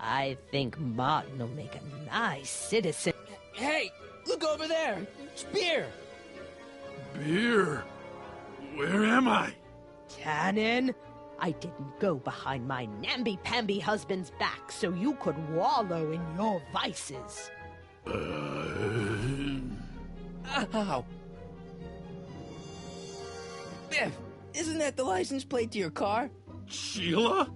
I think Martin will make a nice citizen. Hey, look over there. It's beer. Beer? Where am I? Tannen, I didn't go behind my namby-pamby husband's back so you could wallow in your vices. Ow. Biff, isn't that the license plate to your car? Sheila?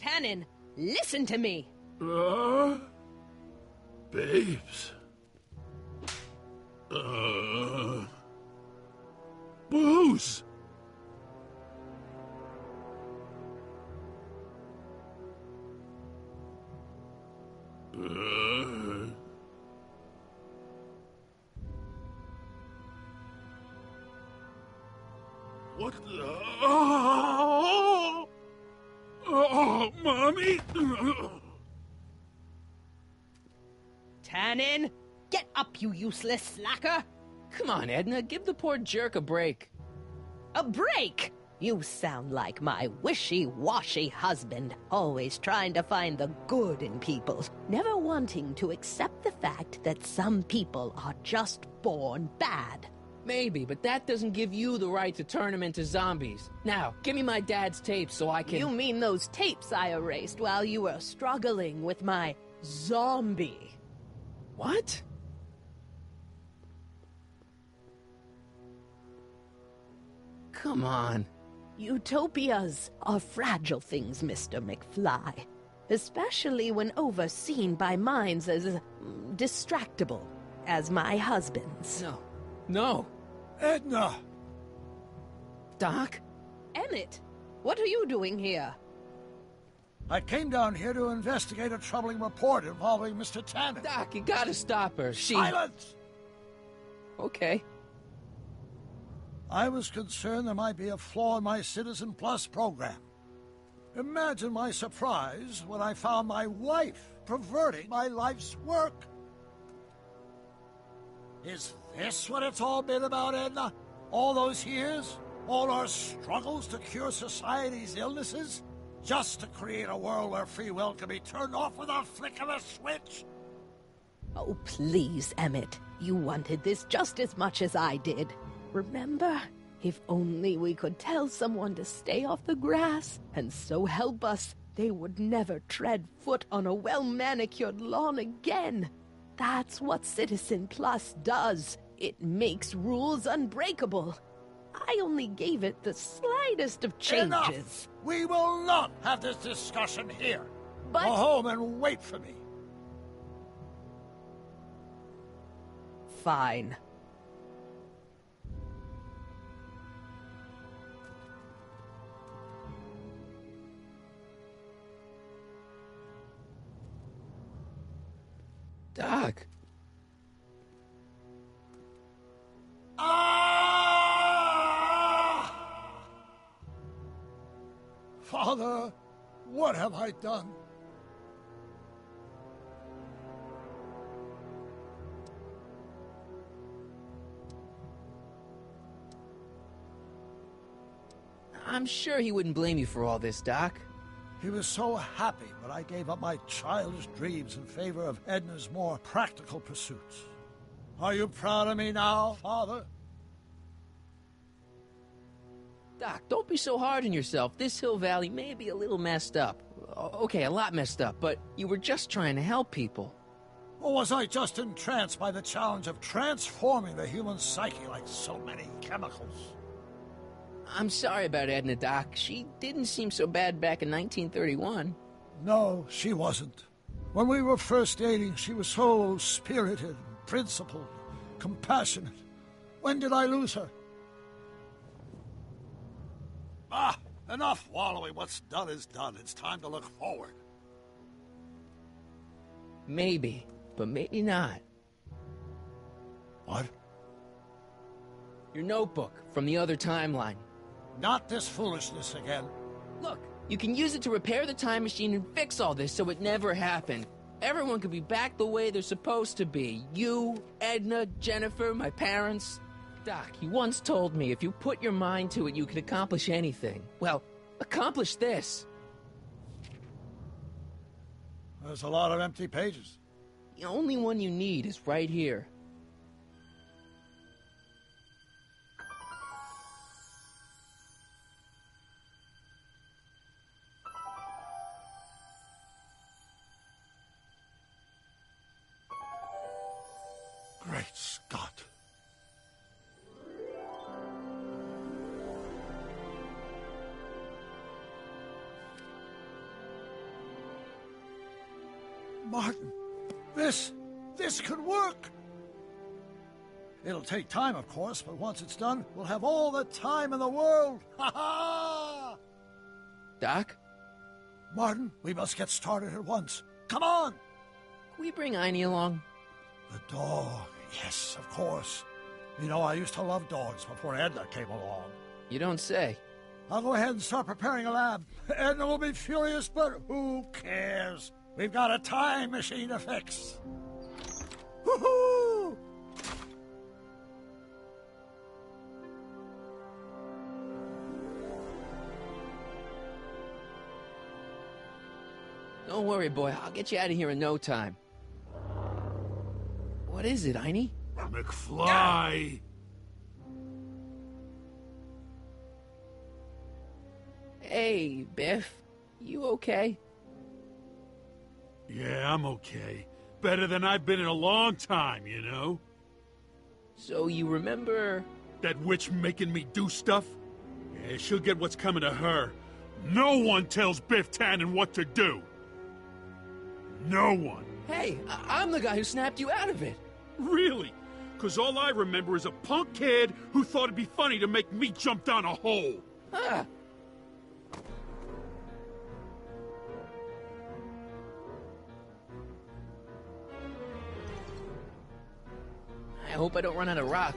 Tannen, listen to me. Babes. Booze. What the? Oh, Mommy! Tannen, get up, you useless slacker! Come on, Edna, give the poor jerk a break. A break? You sound like my wishy-washy husband, always trying to find the good in people, never wanting to accept the fact that some people are just born bad. Maybe, but that doesn't give you the right to turn them into zombies. Now, give me my dad's tapes so I can... You mean those tapes I erased while you were struggling with my zombie? What? Come on. Utopias are fragile things, Mr. McFly. Especially when overseen by minds as distractible as my husband's. No. No. Edna! Doc? Emmett, what are you doing here? I came down here to investigate a troubling report involving Mr. Tannen. Doc, you gotta stop her. Silence! Okay. I was concerned there might be a flaw in my Citizen Plus program. Imagine my surprise when I found my wife perverting my life's work. Is this what it's all been about, Edna? All those years? All our struggles to cure society's illnesses? Just to create a world where free will can be turned off with a flick of a switch? Oh, please, Emmett. You wanted this just as much as I did. Remember? If only we could tell someone to stay off the grass, and so help us, they would never tread foot on a well-manicured lawn again. That's what Citizen Plus does. It makes rules unbreakable. I only gave it the slightest of changes. Enough! We will not have this discussion here. But... Go home and wait for me. Fine. Doc. Father, what have I done? I'm sure he wouldn't blame you for all this, Doc. He was so happy when I gave up my childish dreams in favor of Edna's more practical pursuits. Are you proud of me now, Father? Doc, don't be so hard on yourself. This Hill Valley may be a little messed up. Okay, a lot messed up, but you were just trying to help people. Or was I just entranced by the challenge of transforming the human psyche like so many chemicals? I'm sorry about Edna, Doc. She didn't seem so bad back in 1931. No, she wasn't. When we were first dating, she was so spirited, principled, compassionate. When did I lose her? Ah, enough wallowing. What's done is done. It's time to look forward. Maybe, but maybe not. What? Your notebook from the other timeline. Not this foolishness again. Look, you can use it to repair the time machine and fix all this so it never happened. Everyone could be back the way they're supposed to be. You, Edna, Jennifer, my parents. Doc, you once told me if you put your mind to it, you could accomplish anything. Well, accomplish this? There's a lot of empty pages. The only one you need is right here. Great Scott. Martin, this could work. It'll take time, of course, but once it's done, we'll have all the time in the world. Ha ha! Doc? Martin, we must get started at once. Come on! Can we bring Einie along? The dog. Yes, of course. You know, I used to love dogs before Edna came along. You don't say. I'll go ahead and start preparing a lab. Edna will be furious, but who cares? We've got a time machine to fix. Woohoo! Don't worry, boy. I'll get you out of here in no time. What is it, Einie? McFly! Hey, Biff. You okay? Yeah, I'm okay. Better than I've been in a long time, you know? So you remember... That witch making me do stuff? Yeah, she'll get what's coming to her. No one tells Biff Tannen what to do! No one! Hey, I'm the guy who snapped you out of it! Really? Because all I remember is a punk kid who thought it'd be funny to make me jump down a hole! Ah! I hope I don't run out of rock.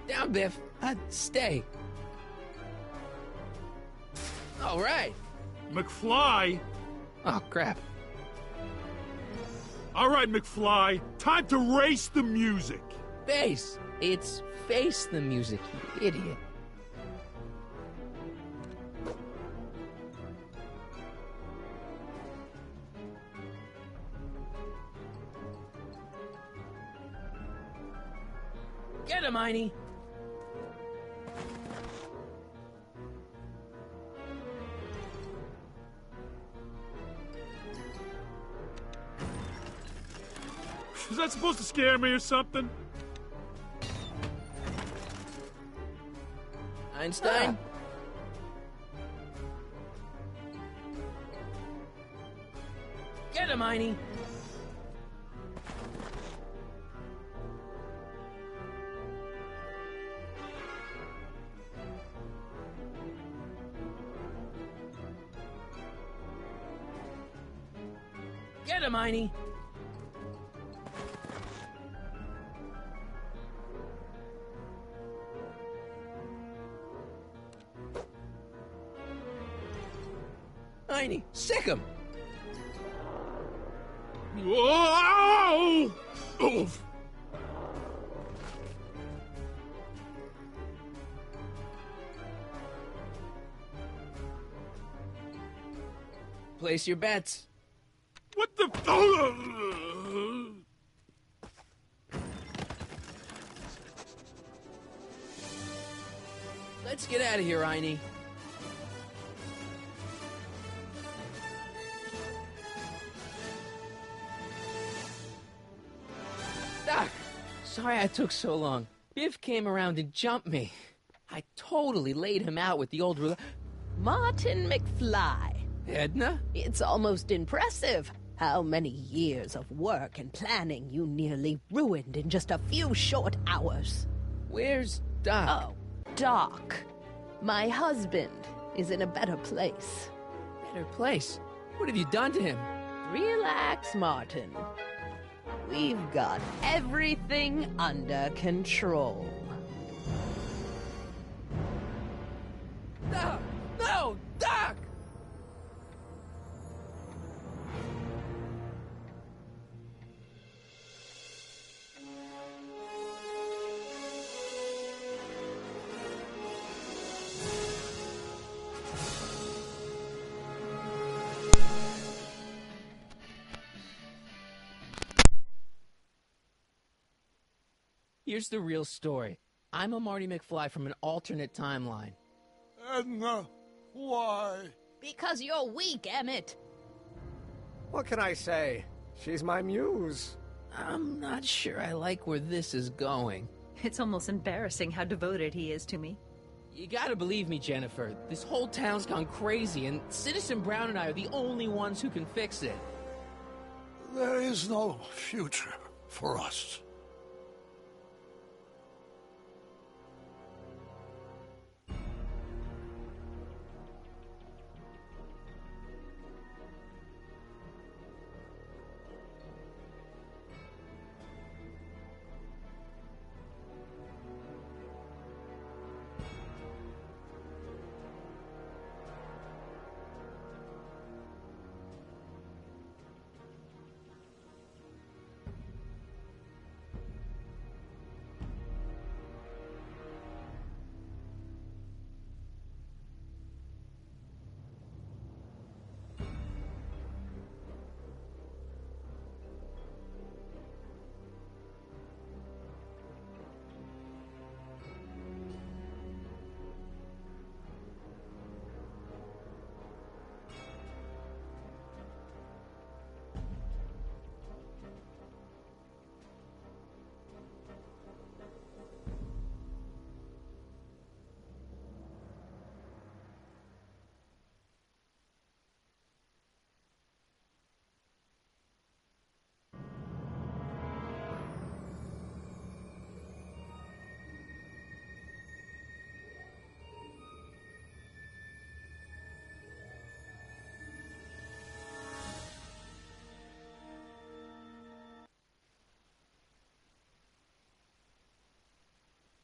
Down, Biff. Stay. All right. McFly? Oh, crap. All right, McFly. Time to race the music. Face. It's face the music, you idiot. Get him, Einie! Is that supposed to scare me or something? Einstein? Get him, Einie! Get him, Einie! Einie, sick him! Whoa! Oof! Place your bets. What the... Let's get out of here, Einie. Doc, sorry I took so long. Biff came around and jumped me. I totally laid him out with the old ruler. Martin McFly. Edna? It's almost impressive how many years of work and planning you nearly ruined in just a few short hours. Where's Doc? Oh, Doc. My husband is in a better place. Better place? What have you done to him? Relax, Martin. We've got everything under control. No! No! Doc! Here's the real story. I'm a Marty McFly from an alternate timeline. Edna, why? Because you're weak, Emmett. What can I say? She's my muse. I'm not sure I like where this is going. It's almost embarrassing how devoted he is to me. You gotta believe me, Jennifer. This whole town's gone crazy, and Citizen Brown and I are the only ones who can fix it. There is no future for us.